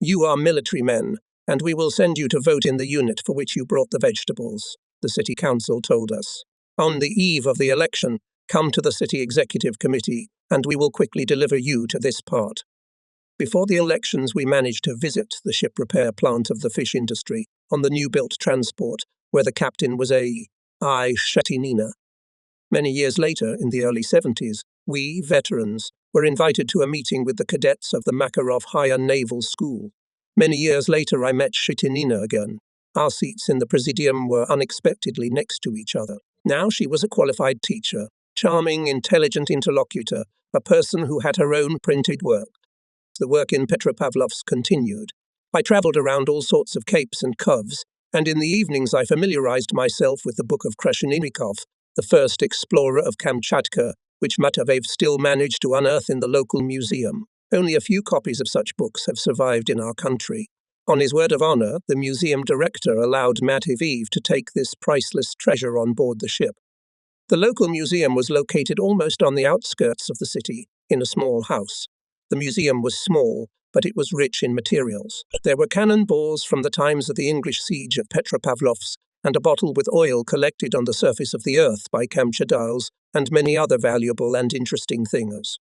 "You are military men, and we will send you to vote in the unit for which you brought the vegetables," the city council told us. "On the eve of the election, come to the city executive committee, and we will quickly deliver you to this part." Before the elections, we managed to visit the ship repair plant of the fish industry on the new-built transport, where the captain was a Shetinina. Many years later, in the early 70s, we, veterans, were invited to a meeting with the cadets of the Makarov Higher Naval School. Many years later, I met Shetinina again. Our seats in the presidium were unexpectedly next to each other. Now she was a qualified teacher, charming, intelligent interlocutor, a person who had her own printed work. The work in Petropavlovsk continued. I travelled around all sorts of capes and coves, and in the evenings I familiarized myself with the book of Krashenikov, the first explorer of Kamchatka, which Matveyev still managed to unearth in the local museum. Only a few copies of such books have survived in our country. On his word of honor, the museum director allowed Matveyev to take this priceless treasure on board the ship. The local museum was located almost on the outskirts of the city, in a small house. The museum was small, but it was rich in materials. There were cannonballs from the times of the English siege of Petropavlovsk, and a bottle with oil collected on the surface of the earth by Kamchadals, and many other valuable and interesting things.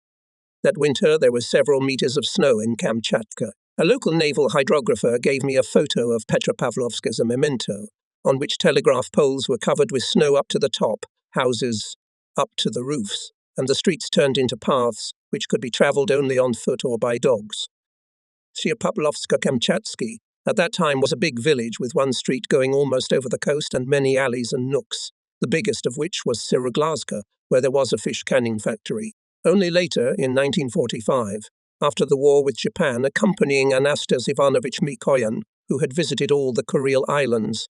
That winter there were several meters of snow in Kamchatka. A local naval hydrographer gave me a photo of Petropavlovsk as a memento, on which telegraph poles were covered with snow up to the top, houses up to the roofs, and the streets turned into paths which could be travelled only on foot or by dogs. Kamchatsky at that time was a big village with one street going almost over the coast and many alleys and nooks, the biggest of which was Siroglaska, where there was a fish canning factory. Only later, in 1945, after the war with Japan, accompanying Anastas Ivanovich Mikoyan, who had visited all the Kuril Islands,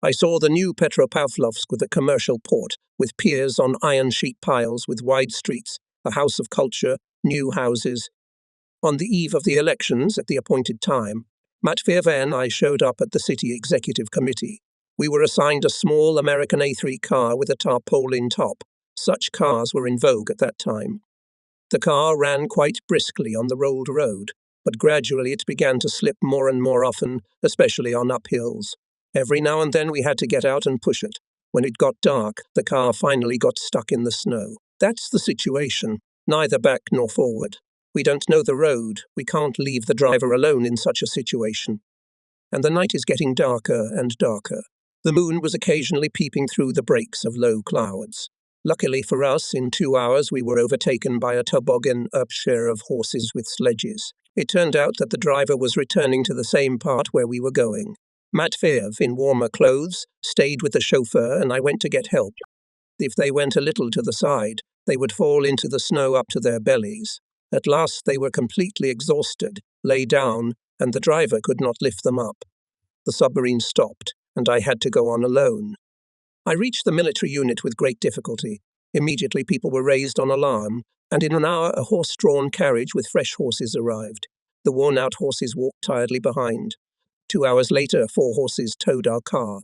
I saw the new Petropavlovsk with a commercial port, with piers on iron sheet piles with wide streets, a house of culture, new houses. On the eve of the elections, at the appointed time, Matveyev and I showed up at the city executive committee. We were assigned a small American A3 car with a tarpaulin top. Such cars were in vogue at that time. The car ran quite briskly on the rolled road, but gradually it began to slip more and more often, especially on uphills. Every now and then we had to get out and push it. When it got dark, the car finally got stuck in the snow. That's the situation, neither back nor forward. We don't know the road, we can't leave the driver alone in such a situation. And the night is getting darker and darker. The moon was occasionally peeping through the breaks of low clouds. Luckily for us, in 2 hours we were overtaken by a toboggan upshare of horses with sledges. It turned out that the driver was returning to the same part where we were going. Matveyev, in warmer clothes, stayed with the chauffeur, and I went to get help. If they went a little to the side, they would fall into the snow up to their bellies. At last they were completely exhausted, lay down, and the driver could not lift them up. The submarine stopped, and I had to go on alone. I reached the military unit with great difficulty. Immediately people were raised on alarm, and in an hour a horse-drawn carriage with fresh horses arrived. The worn-out horses walked tiredly behind. 2 hours later, 4 horses towed our car.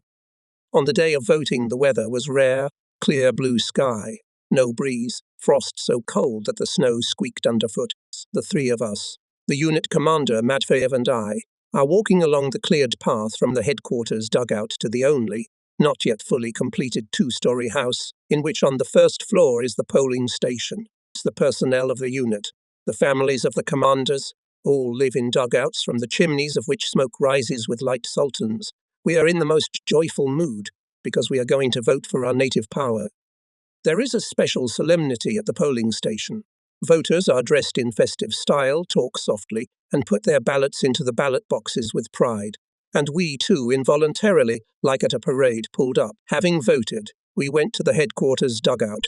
On the day of voting, the weather was rare, clear blue sky, no breeze, frost so cold that the snow squeaked underfoot. The three of us, the unit commander, Matveyev, and I, are walking along the cleared path from the headquarters dugout to the only, not yet fully completed 2-story house, in which on the first floor is the polling station. It's the personnel of the unit, the families of the commanders, all live in dugouts from the chimneys of which smoke rises with light sultans. We are in the most joyful mood. because we are going to vote for our native power. There is a special solemnity at the polling station. Voters are dressed in festive style, talk softly, and put their ballots into the ballot boxes with pride. And we, too, involuntarily, like at a parade, pulled up. Having voted, we went to the headquarters dugout.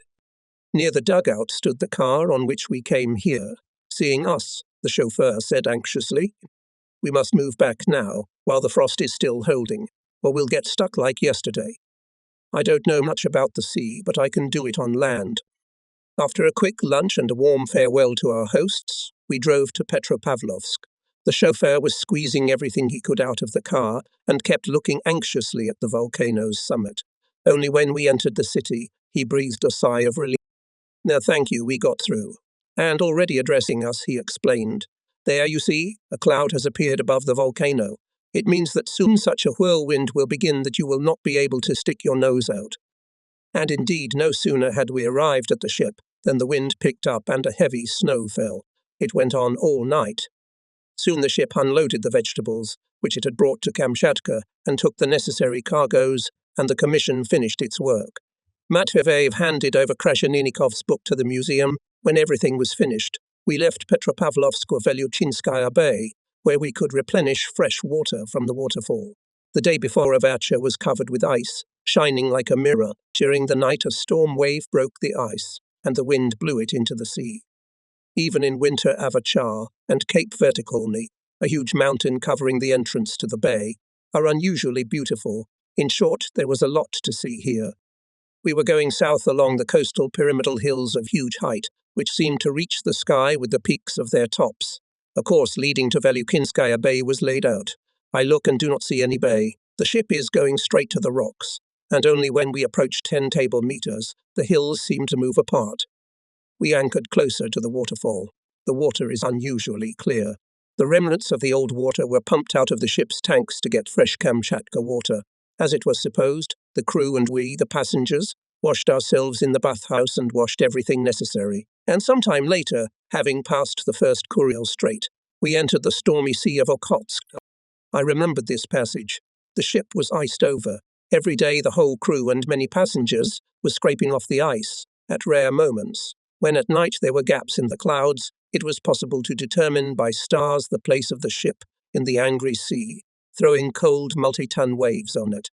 Near the dugout stood the car on which we came here. Seeing us, the chauffeur said anxiously, "We must move back now, while the frost is still holding, or we'll get stuck like yesterday. I don't know much about the sea, but I can do it on land." After a quick lunch and a warm farewell to our hosts, we drove to Petropavlovsk. The chauffeur was squeezing everything he could out of the car and kept looking anxiously at the volcano's summit. Only when we entered the city, he breathed a sigh of relief. "No, thank you, we got through." And already addressing us, he explained, "There, you see, a cloud has appeared above the volcano. It means that soon such a whirlwind will begin that you will not be able to stick your nose out." And indeed, no sooner had we arrived at the ship than the wind picked up and a heavy snow fell. It went on all night. Soon the ship unloaded the vegetables, which it had brought to Kamchatka, and took the necessary cargoes, and the commission finished its work. Matveyev handed over Krasheninikov's book to the museum. When everything was finished, we left Petropavlovsk for Velyuchinskaya Bay, where we could replenish fresh water from the waterfall. The day before, Avacha was covered with ice, shining like a mirror. During the night, a storm wave broke the ice, and the wind blew it into the sea. Even in winter, Avacha and Cape Vertikalny, a huge mountain covering the entrance to the bay, are unusually beautiful. In short, there was a lot to see here. We were going south along the coastal pyramidal hills of huge height, which seemed to reach the sky with the peaks of their tops. A course leading to Velyuchinskaya Bay was laid out. I look and do not see any bay. The ship is going straight to the rocks, and only when we approached 10 table meters, the hills seemed to move apart. We anchored closer to the waterfall. The water is unusually clear. The remnants of the old water were pumped out of the ship's tanks to get fresh Kamchatka water. As it was supposed, the crew and we, the passengers, washed ourselves in the bathhouse and washed everything necessary. And sometime later, having passed the first Kuriel Strait, we entered the stormy sea of Okhotsk. I remembered this passage. The ship was iced over. Every day the whole crew and many passengers were scraping off the ice. At rare moments, when at night there were gaps in the clouds, it was possible to determine by stars the place of the ship in the angry sea, throwing cold multi-ton waves on it.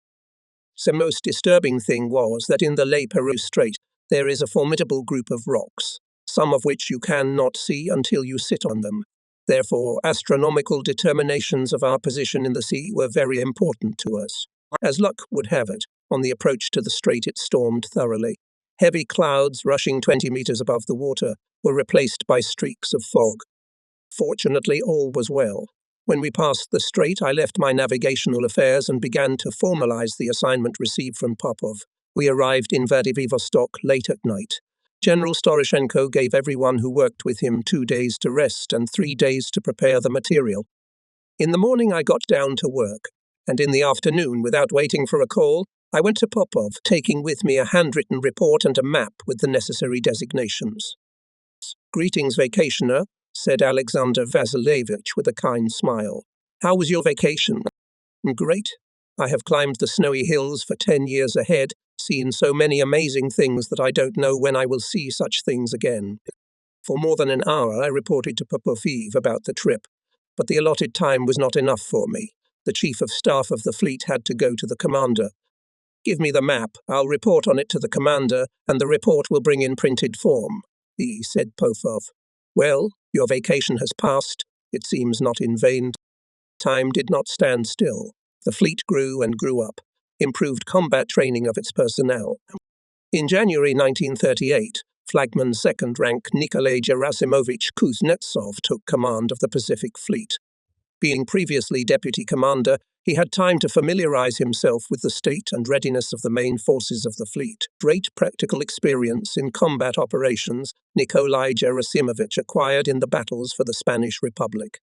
The most disturbing thing was that in the Le Peru Strait there is a formidable group of rocks, some of which you cannot see until you sit on them. Therefore, astronomical determinations of our position in the sea were very important to us. As luck would have it, on the approach to the strait it stormed thoroughly. Heavy clouds rushing 20 meters above the water were replaced by streaks of fog. Fortunately, all was well. When we passed the strait, I left my navigational affairs and began to formalize the assignment received from Popov. We arrived in Vladivostok late at night. General Storoshenko gave everyone who worked with him 2 days to rest and 3 days to prepare the material. In the morning I got down to work, and in the afternoon, without waiting for a call, I went to Popov, taking with me a handwritten report and a map with the necessary designations. "Greetings, vacationer," said Alexander Vasilievich with a kind smile. "How was your vacation?" "Great. I have climbed the snowy hills for 10 years ahead, seen so many amazing things that I don't know when I will see such things again." For more than an hour I reported to Popoviv about the trip, but the allotted time was not enough for me. The chief of staff of the fleet had to go to the commander. "Give me the map, I'll report on it to the commander, and the report will bring in printed form," said Popov. "Well, your vacation has passed, it seems not in vain." Time did not stand still. The fleet grew and grew up, improved combat training of its personnel. In January 1938, Flagman Second Rank Nikolai Gerasimovich Kuznetsov took command of the Pacific Fleet. Being previously deputy commander, he had time to familiarize himself with the state and readiness of the main forces of the fleet. Great practical experience in combat operations Nikolai Gerasimovich acquired in the battles for the Spanish Republic.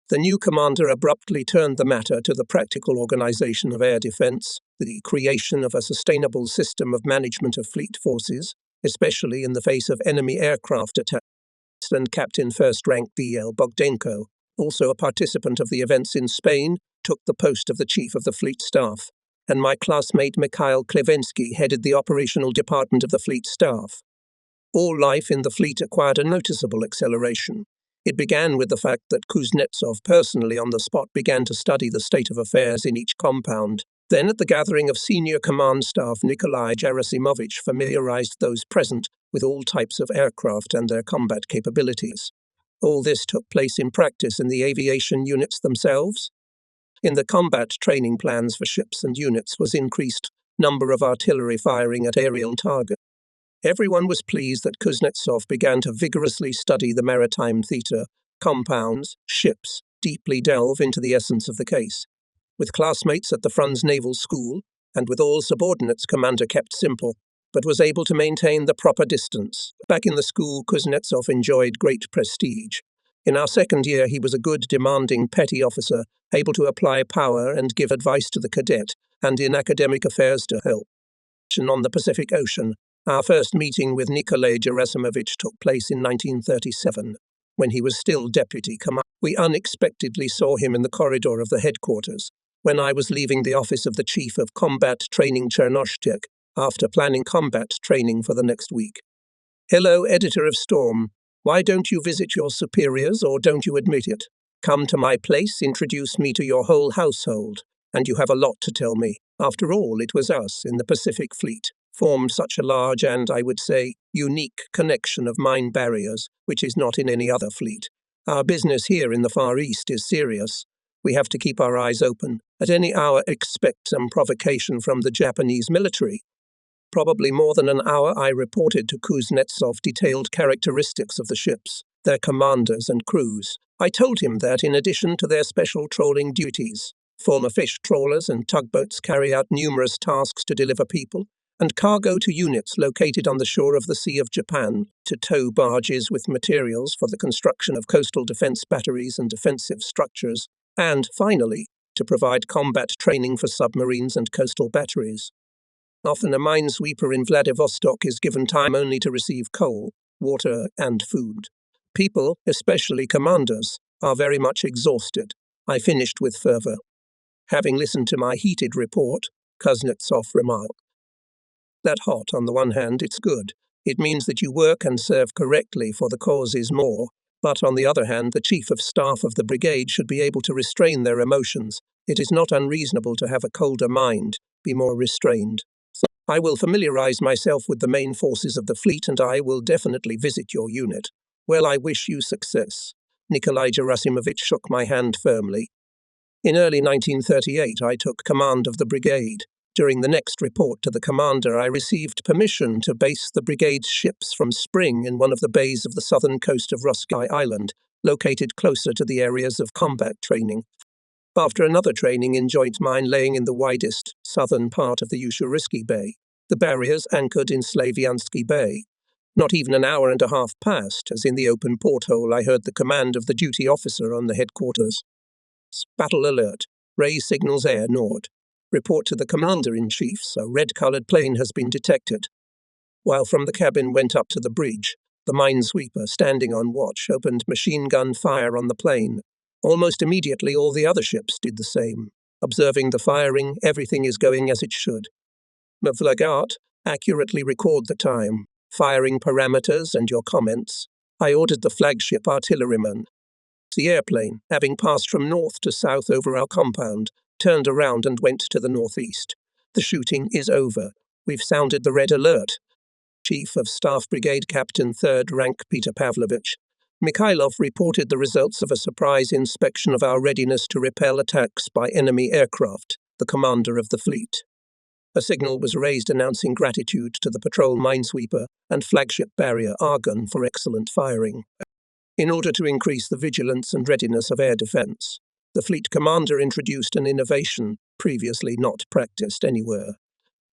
The new commander abruptly turned the matter to the practical organization of air defense, the creation of a sustainable system of management of fleet forces, especially in the face of enemy aircraft attacks, and Captain First Rank V.L. Bogdanko, also a participant of the events in Spain, took the post of the Chief of the Fleet Staff. and my classmate Mikhail Klevensky headed the operational department of the fleet staff. All life in the fleet acquired a noticeable acceleration. It began with the fact that Kuznetsov personally on the spot began to study the state of affairs in each compound. Then, at the gathering of senior command staff, Nikolai Gerasimovich familiarized those present with all types of aircraft and their combat capabilities. All this took place in practice in the aviation units themselves. In the combat training plans for ships and units was increased number of artillery firing at aerial targets. Everyone was pleased that Kuznetsov began to vigorously study the maritime theatre, compounds, ships, deeply delve into the essence of the case. With classmates at the Franz Naval School, and with all subordinates, Commander kept simple, but was able to maintain the proper distance. Back in the school, Kuznetsov enjoyed great prestige. In our second year, he was a good, demanding petty officer, able to apply power and give advice to the cadet, and in academic affairs to help. On the Pacific Ocean, our first meeting with Nikolai Gerasimovich took place in 1937, when he was still deputy commander. We unexpectedly saw him in the corridor of the headquarters, when I was leaving the office of the Chief of Combat Training Chernoshchek, after planning combat training for the next week. "Hello, editor of Storm. Why don't you visit your superiors, or don't you admit it? Come to my place, introduce me to your whole household, and you have a lot to tell me. After all, it was us in the Pacific Fleet formed such a large and, I would say, unique connection of mine barriers, which is not in any other fleet. Our business here in the Far East is serious. We have to keep our eyes open. At any hour expect some provocation from the Japanese military." Probably more than an hour, I reported to Kuznetsov detailed characteristics of the ships, their commanders and crews. I told him that, in addition to their special trawling duties, former fish trawlers and tugboats carry out numerous tasks to deliver people and cargo to units located on the shore of the Sea of Japan, to tow barges with materials for the construction of coastal defense batteries and defensive structures, and, finally, to provide combat training for submarines and coastal batteries. Often a minesweeper in Vladivostok is given time only to receive coal, water, and food. People, especially commanders, are very much exhausted. I finished with fervor. Having listened to my heated report, Kuznetsov remarked, "That hot, on the one hand, it's good. It means that you work and serve correctly, for the cause is more. But on the other hand, the Chief of Staff of the brigade should be able to restrain their emotions. It is not unreasonable to have a colder mind, be more restrained. So I will familiarize myself with the main forces of the fleet, and I will definitely visit your unit. Well, I wish you success." Nikolai Gerasimovich shook my hand firmly. In early 1938, I took command of the brigade. During the next report to the commander, I received permission to base the brigade's ships from spring in one of the bays of the southern coast of Russky Island, located closer to the areas of combat training. After another training in joint mine laying in the widest southern part of the Ussuriski Bay, the barriers anchored in Slaviansky Bay. Not even an hour and a half passed, as in the open porthole I heard the command of the duty officer on the headquarters. "Battle alert. Raise signals air Nord. Report to the Commander-in-Chief, a red-coloured plane has been detected." While from the cabin went up to the bridge, the minesweeper, standing on watch, opened machine gun fire on the plane. Almost immediately all the other ships did the same. Observing the firing, everything is going as it should. Mvlagat, accurately record the time, firing parameters and your comments. I ordered the flagship artilleryman. The airplane, having passed from north to south over our compound, turned around and went to the northeast. "The shooting is over. We've sounded the red alert." Chief of Staff Brigade Captain 3rd Rank Peter Pavlovich Mikhailov reported the results of a surprise inspection of our readiness to repel attacks by enemy aircraft, the commander of the fleet. A signal was raised announcing gratitude to the patrol minesweeper and flagship barrier Argon for excellent firing. In order to increase the vigilance and readiness of air defense, the fleet commander introduced an innovation previously not practiced anywhere.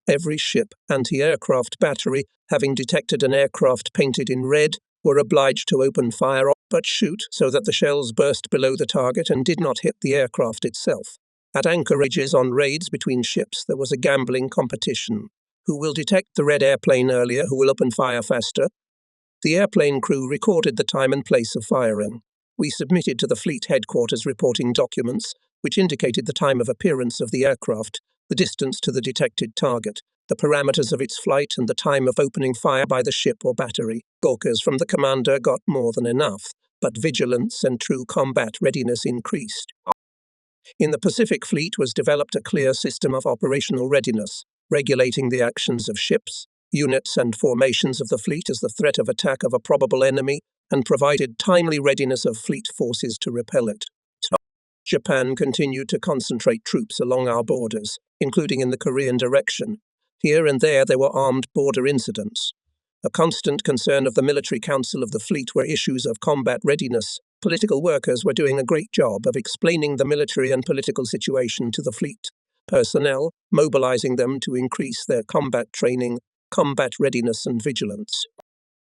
Every ship anti-aircraft battery, having detected an aircraft painted in red, were obliged to open fire but shoot so that the shells burst below the target and did not hit the aircraft itself. At anchorages on raids between ships, there was a gambling competition. Who will detect the red airplane earlier, who will open fire faster? The airplane crew recorded the time and place of firing. We submitted to the fleet headquarters reporting documents, which indicated the time of appearance of the aircraft, the distance to the detected target, the parameters of its flight, and the time of opening fire by the ship or battery. Gawkers from the commander got more than enough, but vigilance and true combat readiness increased. In the Pacific Fleet was developed a clear system of operational readiness, regulating the actions of ships, units and formations of the fleet as the threat of attack of a probable enemy, and provided timely readiness of fleet forces to repel it. Japan continued to concentrate troops along our borders, including in the Korean direction. Here and there were armed border incidents. A constant concern of the Military Council of the Fleet were issues of combat readiness. Political workers were doing a great job of explaining the military and political situation to the fleet personnel, mobilizing them to increase their combat training, combat readiness and vigilance.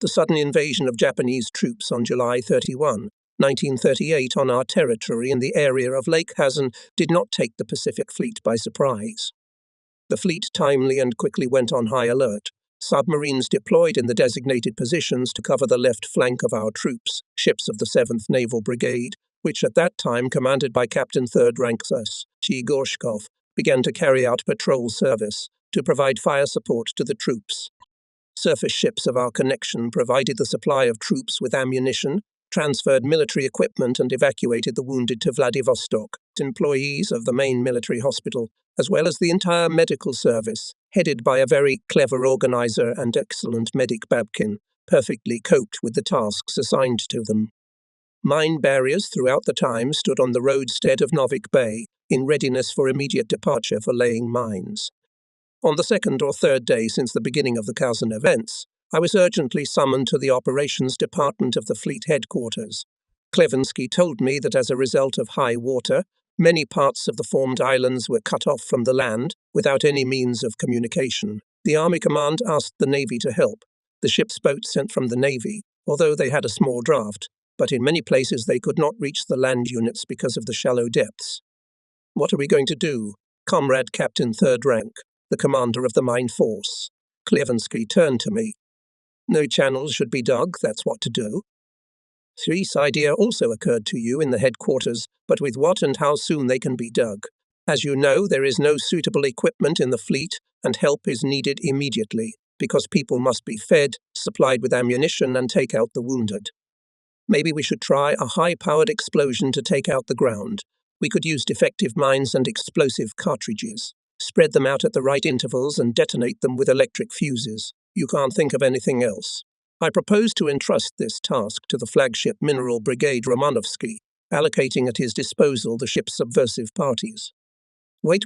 The sudden invasion of Japanese troops on July 31, 1938 on our territory in the area of Lake Khasan did not take the Pacific Fleet by surprise. The fleet timely and quickly went on high alert. Submarines deployed in the designated positions to cover the left flank of our troops, ships of the 7th Naval Brigade, which at that time commanded by Captain 3rd Rank Sir G. Gorshkov, began to carry out patrol service to provide fire support to the troops. Surface ships of our connection provided the supply of troops with ammunition, transferred military equipment and evacuated the wounded to Vladivostok. Employees of the main military hospital, as well as the entire medical service, headed by a very clever organizer and excellent medic Babkin, perfectly coped with the tasks assigned to them. Mine barriers throughout the time stood on the roadstead of Novik Bay, in readiness for immediate departure for laying mines. On the second or third day since the beginning of the Khasan events, I was urgently summoned to the operations department of the fleet headquarters. Klevinsky told me that as a result of high water, many parts of the formed islands were cut off from the land without any means of communication. The Army Command asked the Navy to help. The ship's boats sent from the Navy, although they had a small draft, but in many places they could not reach the land units because of the shallow depths. What are we going to do? Comrade Captain 3rd Rank, the commander of the mine force. Klevinsky turned to me. No channels should be dug, that's what to do. This idea also occurred to you in the headquarters, but with what and how soon they can be dug. As you know, there is no suitable equipment in the fleet, and help is needed immediately, because people must be fed, supplied with ammunition, and take out the wounded. Maybe we should try a high-powered explosion to take out the ground. We could use defective mines and explosive cartridges, spread them out at the right intervals and detonate them with electric fuses. You can't think of anything else. I propose to entrust this task to the flagship Mineral Brigade Romanovsky, allocating at his disposal the ship's subversive parties. Wait,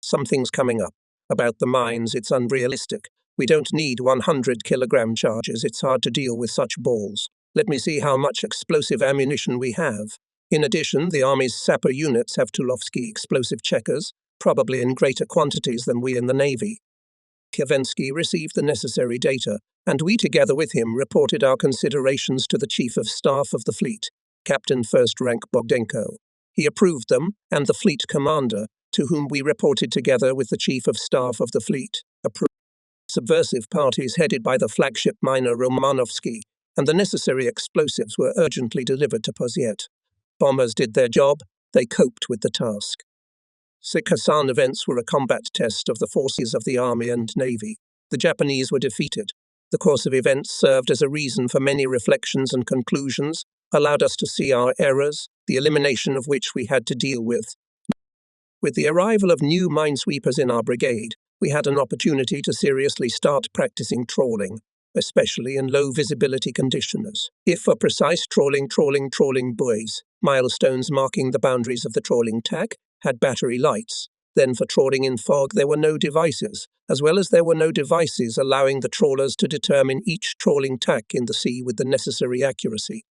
something's coming up. About the mines, it's unrealistic. We don't need 100-kilogram charges, it's hard to deal with such balls. Let me see how much explosive ammunition we have. In addition, the Army's sapper units have Tulovsky explosive checkers, probably in greater quantities than we in the Navy. Khavensky received the necessary data, and we together with him reported our considerations to the Chief of Staff of the Fleet, Captain 1st Rank Bogdenko. He approved them, and the Fleet Commander, to whom we reported together with the Chief of Staff of the Fleet, approved. Subversive parties headed by the flagship miner Romanovsky, and the necessary explosives were urgently delivered to Post-voyage. Bombers did their job, they coped with the task. The Khasan events were a combat test of the forces of the Army and Navy. The Japanese were defeated. The course of events served as a reason for many reflections and conclusions, allowed us to see our errors, the elimination of which we had to deal with. With the arrival of new minesweepers in our brigade, we had an opportunity to seriously start practicing trawling, especially in low visibility conditions. If for precise trawling buoys, milestones marking the boundaries of the trawling tack, had battery lights. Then for trawling in fog there were no devices, as well as there were no devices allowing the trawlers to determine each trawling tack in the sea with the necessary accuracy.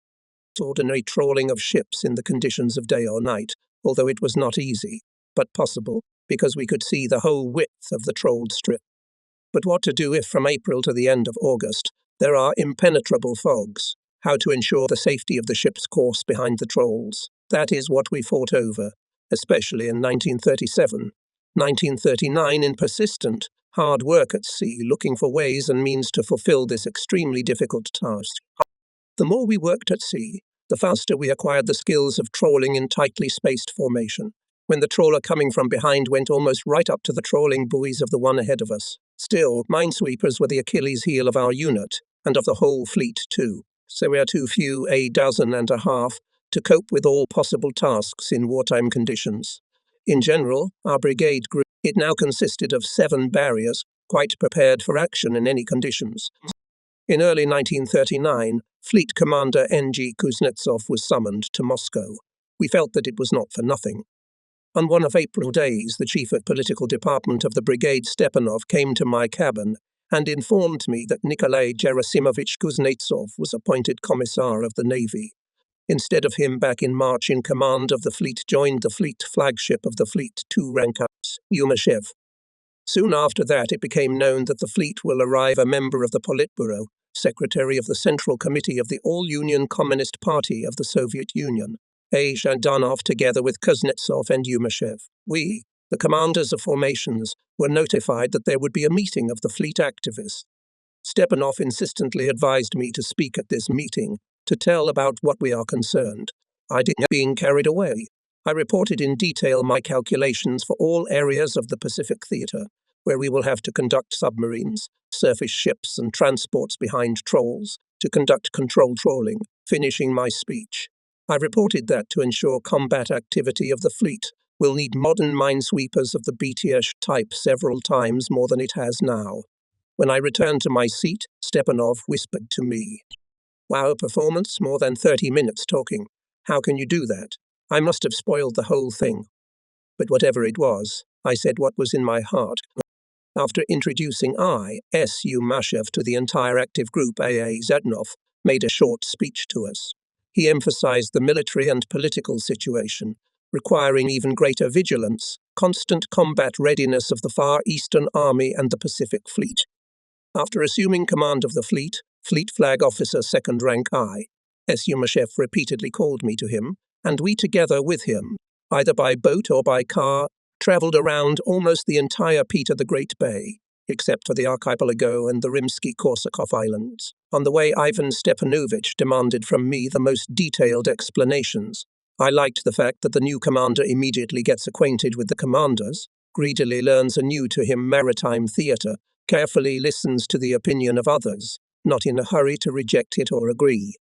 Ordinary trawling of ships in the conditions of day or night, although it was not easy, but possible, because we could see the whole width of the trawled strip. But what to do if from April to the end of August there are impenetrable fogs? How to ensure the safety of the ship's course behind the trawls? That is what we fought over, especially in 1937, 1939 in persistent, hard work at sea, looking for ways and means to fulfill this extremely difficult task. The more we worked at sea, the faster we acquired the skills of trawling in tightly spaced formation. When the trawler coming from behind went almost right up to the trawling buoys of the one ahead of us. Still, minesweepers were the Achilles heel of our unit, and of the whole fleet too. So we are too few, a dozen and a half, to cope with all possible tasks in wartime conditions. In general, our brigade grew. It now consisted of 7 barriers, quite prepared for action in any conditions. In early 1939, Fleet Commander N.G. Kuznetsov was summoned to Moscow. We felt that it was not for nothing. On one of April days, the chief of political department of the brigade, Stepanov, came to my cabin and informed me that Nikolai Gerasimovich Kuznetsov was appointed Commissar of the Navy. Instead of him, back in March in command of the fleet, joined the fleet flagship of the fleet, 2 rank up, Yumashev. Soon after that, it became known that the fleet will arrive a member of the Politburo, secretary of the Central Committee of the All-Union Communist Party of the Soviet Union, A. Zhdanov, together with Kuznetsov and Yumashev. We, the commanders of formations, were notified that there would be a meeting of the fleet activists. Stepanov insistently advised me to speak at this meeting, to tell about what we are concerned. I didn't being carried away. I reported in detail my calculations for all areas of the Pacific Theater, where we will have to conduct submarines, surface ships and transports behind trolls, to conduct control trawling, finishing my speech. I reported that to ensure combat activity of the fleet will need modern minesweepers of the BTS type several times more than it has now. When I returned to my seat, Stepanov whispered to me, "Wow, performance, more than 30 minutes talking. How can you do that? I must have spoiled the whole thing." But whatever it was, I said what was in my heart. After introducing I.S.U. Mashev to the entire active group, A.A. Zhdanov made a short speech to us. He emphasized the military and political situation, requiring even greater vigilance, constant combat readiness of the Far Eastern Army and the Pacific Fleet. After assuming command of the fleet, Fleet Flag Officer 2nd Rank I.S. Yumashev repeatedly called me to him, and we together with him, either by boat or by car, travelled around almost the entire Peter the Great Bay, except for the archipelago and the Rimsky-Korsakov Islands. On the way, Ivan Stepanovich demanded from me the most detailed explanations. I liked the fact that the new commander immediately gets acquainted with the commanders, greedily learns anew to him maritime theatre, carefully listens to the opinion of others, not in a hurry to reject it or agree.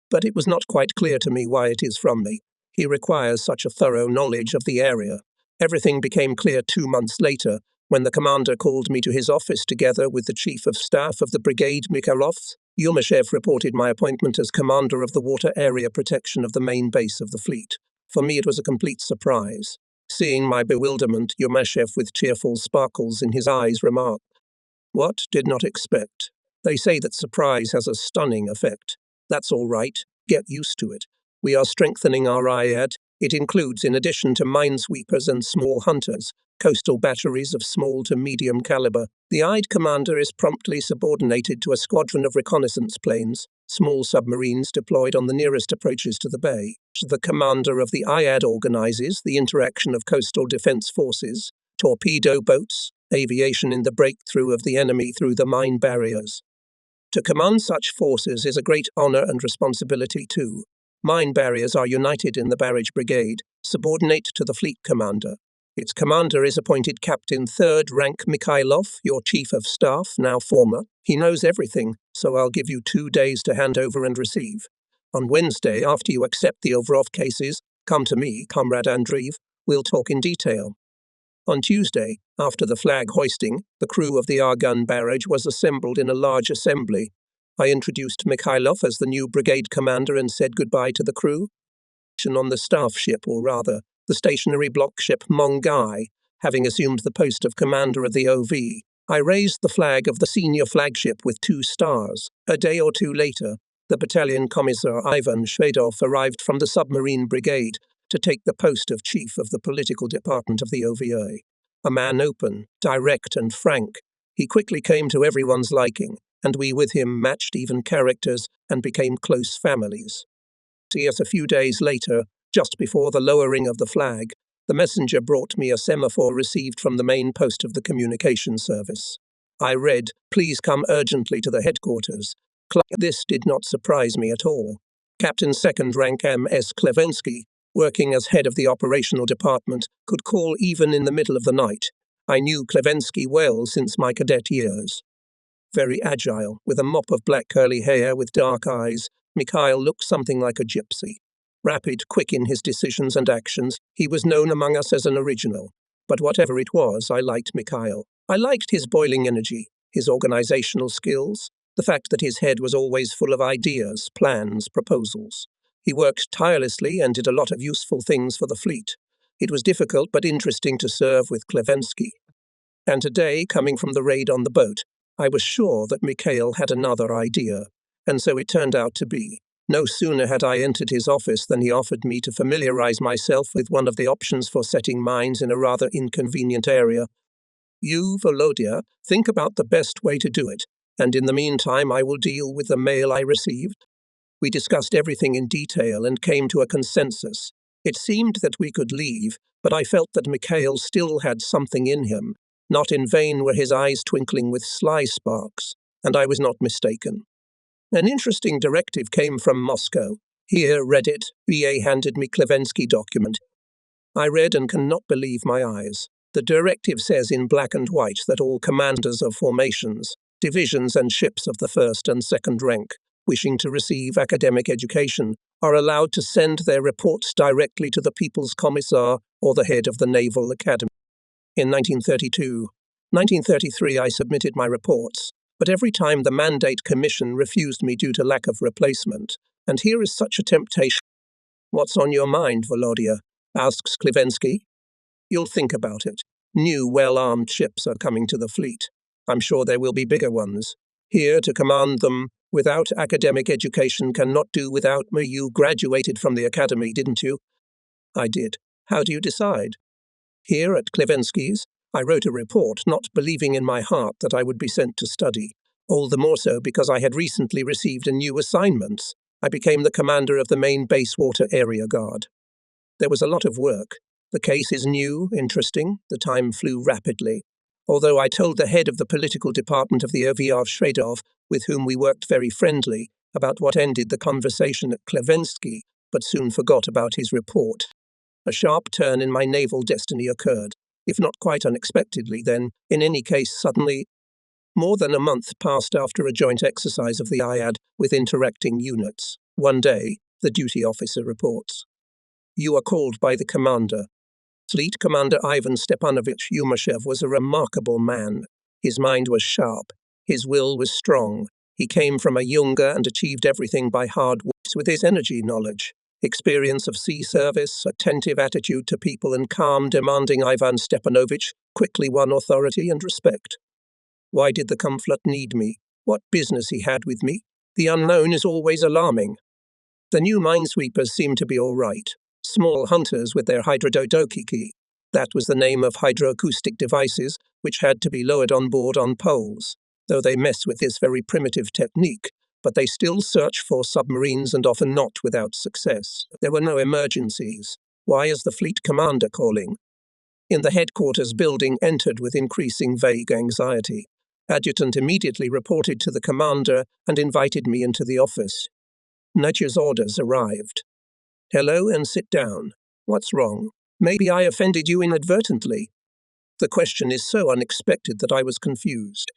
But it was not quite clear to me why it is from me. He requires such a thorough knowledge of the area. Everything became clear 2 months later, when the commander called me to his office together with the chief of staff of the brigade, Mikhailov. Yumashev reported my appointment as commander of the water area protection of the main base of the fleet. For me, it was a complete surprise. Seeing my bewilderment, Yumashev, with cheerful sparkles in his eyes, remarked, "What? Did not expect. They say that surprise has a stunning effect. That's all right. Get used to it. We are strengthening our IAD. It includes, in addition to minesweepers and small hunters, coastal batteries of small to medium caliber. The IAD commander is promptly subordinated to a squadron of reconnaissance planes, small submarines deployed on the nearest approaches to the bay. The commander of the IAD organizes the interaction of coastal defense forces, torpedo boats, aviation in the breakthrough of the enemy through the mine barriers. To command such forces is a great honor and responsibility too. Mine barriers are united in the barrage brigade, subordinate to the fleet commander. Its commander is appointed Captain 3rd Rank Mikhailov, your chief of staff, now former. He knows everything, so I'll give you 2 days to hand over and receive. On Wednesday, after you accept the Overov cases, come to me, Comrade Andreev. We'll talk in detail." On Tuesday, after the flag hoisting, the crew of the Argun barrage was assembled in a large assembly. I introduced Mikhailov as the new brigade commander and said goodbye to the crew. On the staff ship, or rather, the stationary block ship Mongai, having assumed the post of commander of the OV, I raised the flag of the senior flagship with 2 stars. A day or 2 later, the battalion commissar Ivan Shvedov arrived from the submarine brigade to take the post of chief of the political department of the OVA. A man open, direct and frank, he quickly came to everyone's liking, and we with him matched even characters and became close families. Yet a few days later, just before the lowering of the flag, the messenger brought me a semaphore received from the main post of the communication service. I read, "Please come urgently to the headquarters." This did not surprise me at all. Captain Second Rank M.S. Klevensky, working as head of the operational department, could call even in the middle of the night. I knew Klevensky well since my cadet years. Very agile, with a mop of black curly hair with dark eyes, Mikhail looked something like a gypsy. Rapid, quick in his decisions and actions, he was known among us as an original. But whatever it was, I liked Mikhail. I liked his boiling energy, his organizational skills, the fact that his head was always full of ideas, plans, proposals. He worked tirelessly and did a lot of useful things for the fleet. It was difficult but interesting to serve with Klevensky. And today, coming from the raid on the boat, I was sure that Mikhail had another idea, and so it turned out to be. No sooner had I entered his office than he offered me to familiarize myself with one of the options for setting mines in a rather inconvenient area. You, Volodya, think about the best way to do it, and in the meantime I will deal with the mail I received. We discussed everything in detail and came to a consensus. It seemed that we could leave, but I felt that Mikhail still had something in him. Not in vain were his eyes twinkling with sly sparks, and I was not mistaken. An interesting directive came from Moscow. Here, read it. BA handed me Klevensky document. I read and cannot believe my eyes. The directive says in black and white that all commanders of formations, divisions and ships of the first and second rank, wishing to receive academic education, are allowed to send their reports directly to the People's Commissar or the head of the Naval Academy. In 1933 I submitted my reports, but every time the Mandate Commission refused me due to lack of replacement, and here is such a temptation. What's on your mind, Volodya? Asks Klevensky. You'll think about it. New well-armed ships are coming to the fleet. I'm sure there will be bigger ones. Here to command them, without academic education, cannot do without me. You graduated from the academy, didn't you? I did. How do you decide? Here at Klevensky's, I wrote a report, not believing in my heart that I would be sent to study, all the more so because I had recently received a new assignment. I became the commander of the main base water area guard. There was a lot of work. The case is new, interesting. The time flew rapidly. Although I told the head of the political department of the OVR Shredov, with whom we worked very friendly, about what ended the conversation at Klevensky, but soon forgot about his report. A sharp turn in my naval destiny occurred, if not quite unexpectedly, then, in any case, suddenly. More than a month passed after a joint exercise of the IAD with interacting units. One day, the duty officer reports. You are called by the commander. Fleet Commander Ivan Stepanovich Yumashev was a remarkable man. His mind was sharp. His will was strong. He came from a Yunga and achieved everything by hard work with his energy knowledge. Experience of sea service, attentive attitude to people, and calm, demanding Ivan Stepanovich quickly won authority and respect. Why did the Kamchatka need me? What business he had with me? The unknown is always alarming. The new minesweepers seemed to be all right. Small hunters with their hydrododokiki. That was the name of hydroacoustic devices which had to be lowered on board on poles, though they mess with this very primitive technique. But they still search for submarines and often not without success. There were no emergencies. Why is the fleet commander calling? In the headquarters building entered with increasing vague anxiety. Adjutant immediately reported to the commander and invited me into the office. Nature's orders arrived. Hello and sit down. What's wrong? Maybe I offended you inadvertently. The question is so unexpected that I was confused.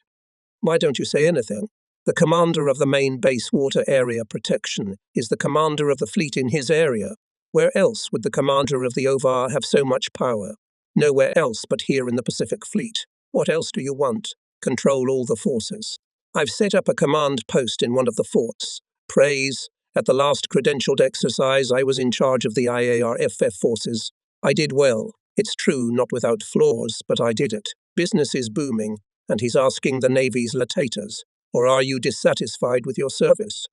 Why don't you say anything? The commander of the main base water area protection is the commander of the fleet in his area. Where else would the commander of the OVAR have so much power? Nowhere else but here in the Pacific Fleet. What else do you want? Control all the forces. I've set up a command post in one of the forts. Praise. At the last credentialed exercise, I was in charge of the IARFF forces. I did well. It's true, not without flaws, but I did it. Business is booming, and he's asking the Navy's latators. Or are you dissatisfied with your service?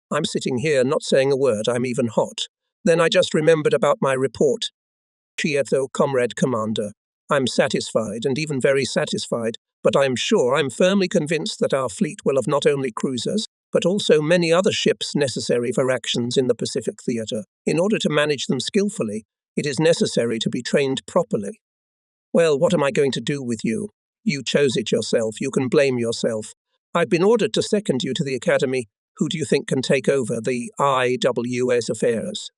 I'm sitting here not saying a word, I'm even hot. Then I just remembered about my report. Chietho, Comrade Commander. I'm satisfied, and even very satisfied, but I'm firmly convinced that our fleet will have not only cruisers, but also many other ships necessary for actions in the Pacific Theatre. In order to manage them skillfully, it is necessary to be trained properly. Well, what am I going to do with you? You chose it yourself, you can blame yourself. I've been ordered to second you to the Academy. Who do you think can take over the IWS affairs?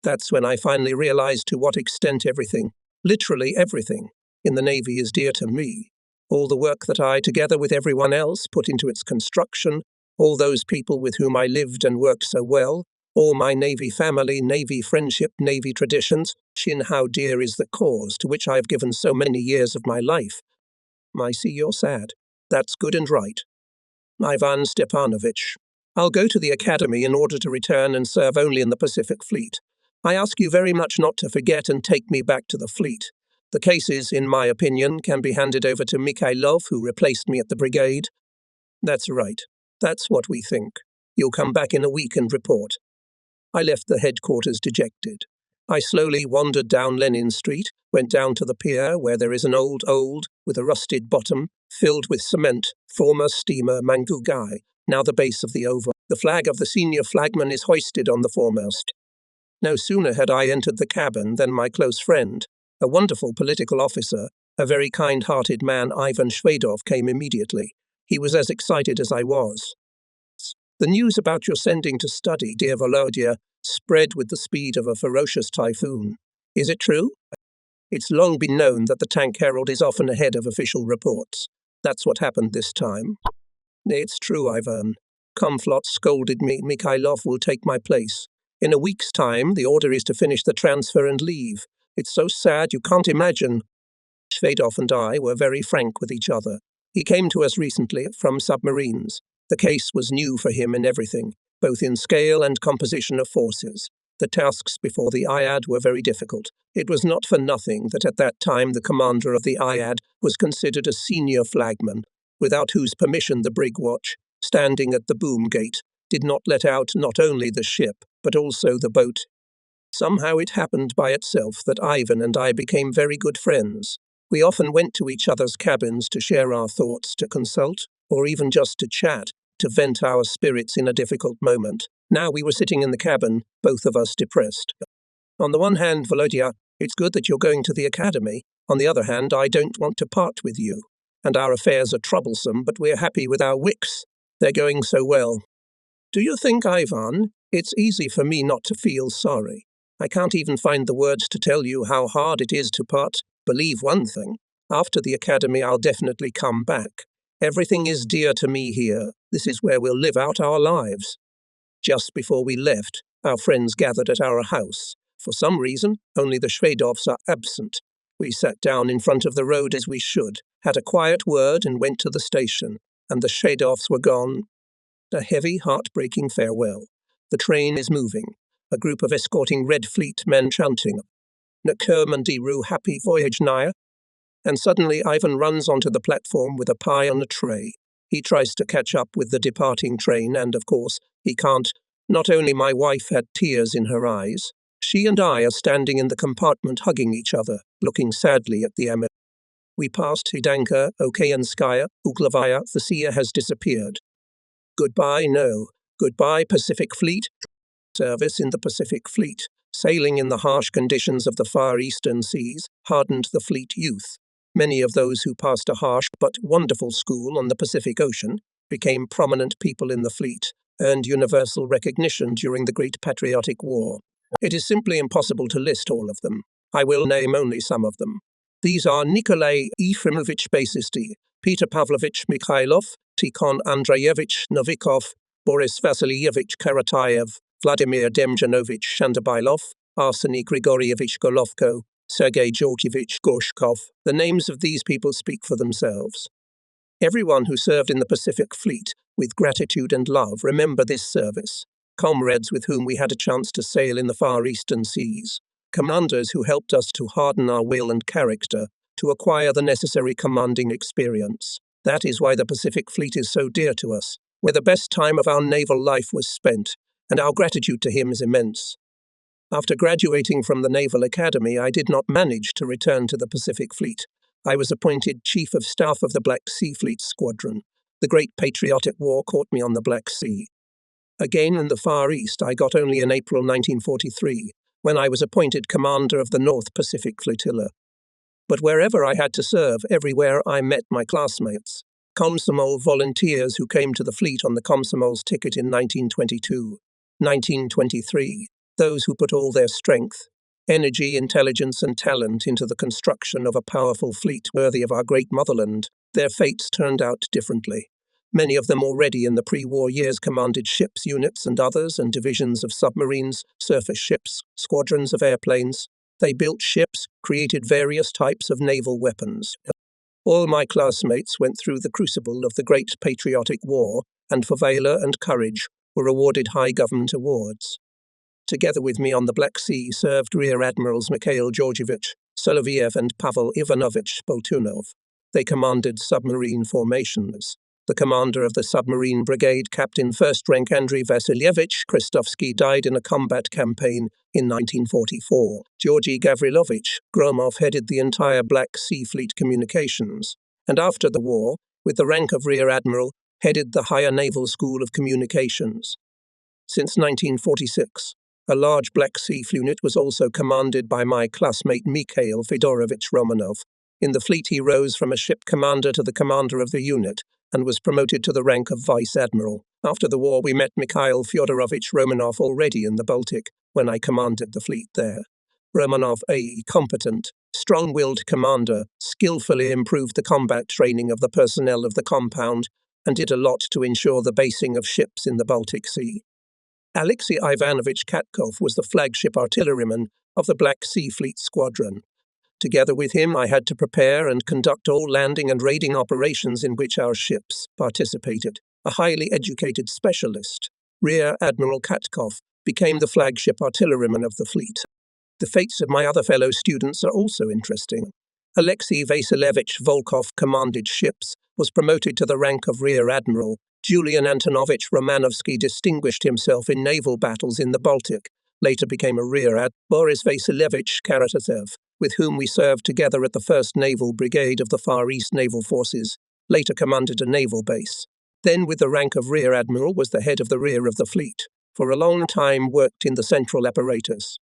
That's when I finally realized to what extent everything, literally everything, in the Navy is dear to me. All the work that I, together with everyone else, put into its construction, all those people with whom I lived and worked so well, all my Navy family, Navy friendship, Navy traditions, Chin, how dear is the cause to which I have given so many years of my life. I see you're sad. That's good and right. Ivan Stepanovich, I'll go to the academy in order to return and serve only in the Pacific Fleet. I ask you very much not to forget and take me back to the fleet. The cases, in my opinion, can be handed over to Mikhailov, who replaced me at the brigade. That's right. That's what we think. You'll come back in a week and report. I left the headquarters dejected. I slowly wandered down Lenin Street, went down to the pier where there is an old, with a rusted bottom, filled with cement, former steamer Mangugai, now the base of the oval. The flag of the senior flagman is hoisted on the foremast. No sooner had I entered the cabin than my close friend, a wonderful political officer, a very kind-hearted man, Ivan Shvedov, came immediately. He was as excited as I was. The news about your sending to study, dear Volodya, spread with the speed of a ferocious typhoon. Is it true? It's long been known that the Tank Herald is often ahead of official reports. That's what happened this time. It's true, Ivan. Komflot scolded me. Mikhailov will take my place. In a week's time, the order is to finish the transfer and leave. It's so sad you can't imagine. Shvedov and I were very frank with each other. He came to us recently from submarines. The case was new for him in everything, both in scale and composition of forces. The tasks before the IAD were very difficult. It was not for nothing that at that time the commander of the IAD was considered a senior flagman, without whose permission the brig watch, standing at the boom gate, did not let out not only the ship, but also the boat. Somehow it happened by itself that Ivan and I became very good friends. We often went to each other's cabins to share our thoughts, to consult, or even just to chat, to vent our spirits in a difficult moment. Now we were sitting in the cabin, both of us depressed. On the one hand, Volodya, it's good that you're going to the academy. On the other hand, I don't want to part with you. And our affairs are troublesome, but we're happy with our wicks. They're going so well. Do you think, Ivan, it's easy for me not to feel sorry? I can't even find the words to tell you how hard it is to part. Believe one thing, after the academy I'll definitely come back. Everything is dear to me here. This is where we'll live out our lives. Just before we left, our friends gathered at our house. For some reason, only the Shvedovs are absent. We sat down in front of the road as we should, had a quiet word and went to the station, and the Shvedovs were gone. A heavy, heartbreaking farewell. The train is moving. A group of escorting Red Fleet men chanting, Nakermandiru, happy voyage, Naya. And suddenly Ivan runs onto the platform with a pie on a tray. He tries to catch up with the departing train, and of course, he can't. Not only my wife had tears in her eyes, she and I are standing in the compartment hugging each other, looking sadly at the Amer. We passed Hidanka, Okayanskaya, Uglavaya, the seer has disappeared. Goodbye, no. Goodbye, Pacific Fleet. Service in the Pacific Fleet, sailing in the harsh conditions of the Far Eastern Seas, hardened the fleet youth. Many of those who passed a harsh but wonderful school on the Pacific Ocean became prominent people in the fleet, earned universal recognition during the Great Patriotic War. It is simply impossible to list all of them. I will name only some of them. These are Nikolai Ephremovich Basisty, Peter Pavlovich Mikhailov, Tikhon Andreyevich Novikov, Boris Vasilyevich Karatayev, Vladimir Demjanovich Shandabailov, Arseny Grigoryevich Golovko, Sergei Georgievich Gorshkov. The names of these people speak for themselves. Everyone who served in the Pacific Fleet, with gratitude and love, remember this service. Comrades with whom we had a chance to sail in the Far Eastern Seas. Commanders who helped us to harden our will and character, to acquire the necessary commanding experience. That is why the Pacific Fleet is so dear to us, where the best time of our naval life was spent, and our gratitude to him is immense. After graduating from the Naval Academy, I did not manage to return to the Pacific Fleet. I was appointed Chief of Staff of the Black Sea Fleet Squadron. The Great Patriotic War caught me on the Black Sea. Again in the Far East, I got only in April 1943, when I was appointed Commander of the North Pacific Flotilla. But wherever I had to serve, everywhere I met my classmates. Komsomol volunteers who came to the fleet on the Komsomol's ticket in 1922, 1923, those who put all their strength, energy, intelligence and talent into the construction of a powerful fleet worthy of our great motherland, their fates turned out differently. Many of them already in the pre-war years commanded ships, units and others and divisions of submarines, surface ships, squadrons of airplanes. They built ships, created various types of naval weapons. All my classmates went through the crucible of the Great Patriotic War, and for valor and courage were awarded high government awards. Together with me on the Black Sea served Rear Admirals Mikhail Georgievich Soloviev and Pavel Ivanovich Boltunov. They commanded submarine formations. The commander of the submarine brigade, Captain First Rank Andrei Vasilievich Kristovsky, died in a combat campaign in 1944. Georgy Gavrilovich Gromov headed the entire Black Sea Fleet communications, and after the war, with the rank of Rear Admiral, headed the Higher Naval School of Communications. Since 1946, a large Black Sea unit was also commanded by my classmate Mikhail Fedorovich Romanov. In the fleet he rose from a ship commander to the commander of the unit, and was promoted to the rank of Vice Admiral. After the war we met Mikhail Fyodorovich Romanov already in the Baltic, when I commanded the fleet there. Romanov, a competent, strong-willed commander, skillfully improved the combat training of the personnel of the compound, and did a lot to ensure the basing of ships in the Baltic Sea. Alexei Ivanovich Katkov was the flagship artilleryman of the Black Sea Fleet Squadron. Together with him, I had to prepare and conduct all landing and raiding operations in which our ships participated. A highly educated specialist, Rear Admiral Katkov, became the flagship artilleryman of the fleet. The fates of my other fellow students are also interesting. Alexei Vasilievich Volkov commanded ships, was promoted to the rank of Rear Admiral. Julian Antonovich Romanovsky distinguished himself in naval battles in the Baltic, later became a Rear Admiral. Boris Vasilievich Karatatsev, with whom we served together at the 1st Naval Brigade of the Far East Naval Forces, later commanded a naval base. Then with the rank of Rear Admiral was the head of the rear of the fleet. For a long time worked in the central apparatus.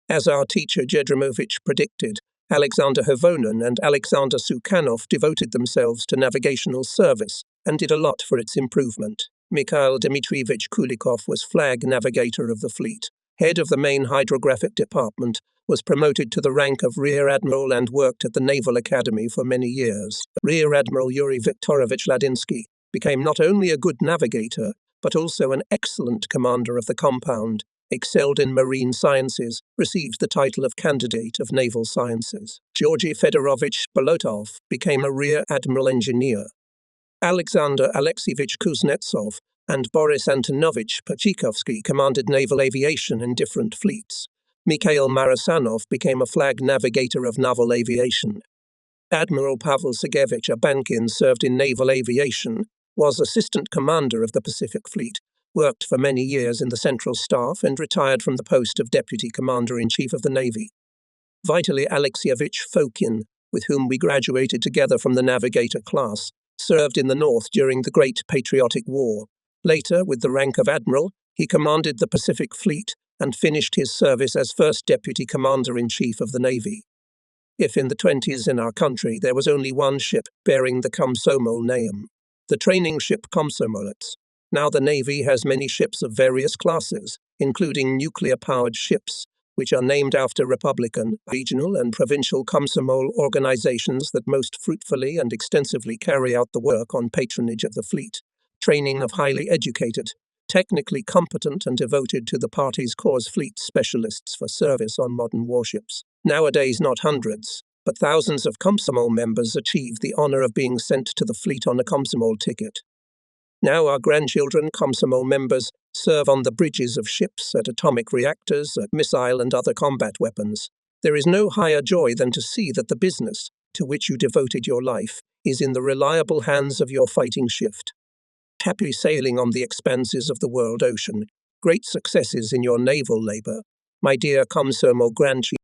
As our teacher Jedrimovich predicted, Alexander Havonin and Alexander Sukhanov devoted themselves to navigational service and did a lot for its improvement. Mikhail Dmitrievich Kulikov was flag navigator of the fleet, head of the main hydrographic department, was promoted to the rank of Rear Admiral and worked at the Naval Academy for many years. Rear Admiral Yuri Viktorovich Ladinsky became not only a good navigator, but also an excellent commander of the compound, excelled in marine sciences, received the title of Candidate of Naval Sciences. Georgy Fedorovich Bolotov became a Rear Admiral engineer. Alexander Alexeyevich Kuznetsov and Boris Antonovich Pachikovsky commanded naval aviation in different fleets. Mikhail Marasanov became a flag navigator of naval aviation. Admiral Pavel Sergeyevich Abankin served in naval aviation, was assistant commander of the Pacific Fleet, worked for many years in the Central Staff and retired from the post of Deputy Commander-in-Chief of the Navy. Vitaly Alexeyevich Fokin, with whom we graduated together from the navigator class, served in the North during the Great Patriotic War. Later, with the rank of Admiral, he commanded the Pacific Fleet and finished his service as First Deputy Commander-in-Chief of the Navy. If in the 20s in our country there was only one ship bearing the Komsomol name, the training ship Komsomolets, now the Navy has many ships of various classes, including nuclear-powered ships, which are named after Republican, regional and provincial Komsomol organizations that most fruitfully and extensively carry out the work on patronage of the fleet, training of highly educated, technically competent and devoted to the party's cause fleet specialists for service on modern warships. Nowadays not hundreds, but thousands of Komsomol members achieve the honor of being sent to the fleet on a Komsomol ticket. Now our grandchildren, Komsomol members, serve on the bridges of ships, at atomic reactors, at missile and other combat weapons. There is no higher joy than to see that the business, to which you devoted your life, is in the reliable hands of your fighting shift. Happy sailing on the expanses of the world ocean. Great successes in your naval labor. My dear Komsomol grandchildren.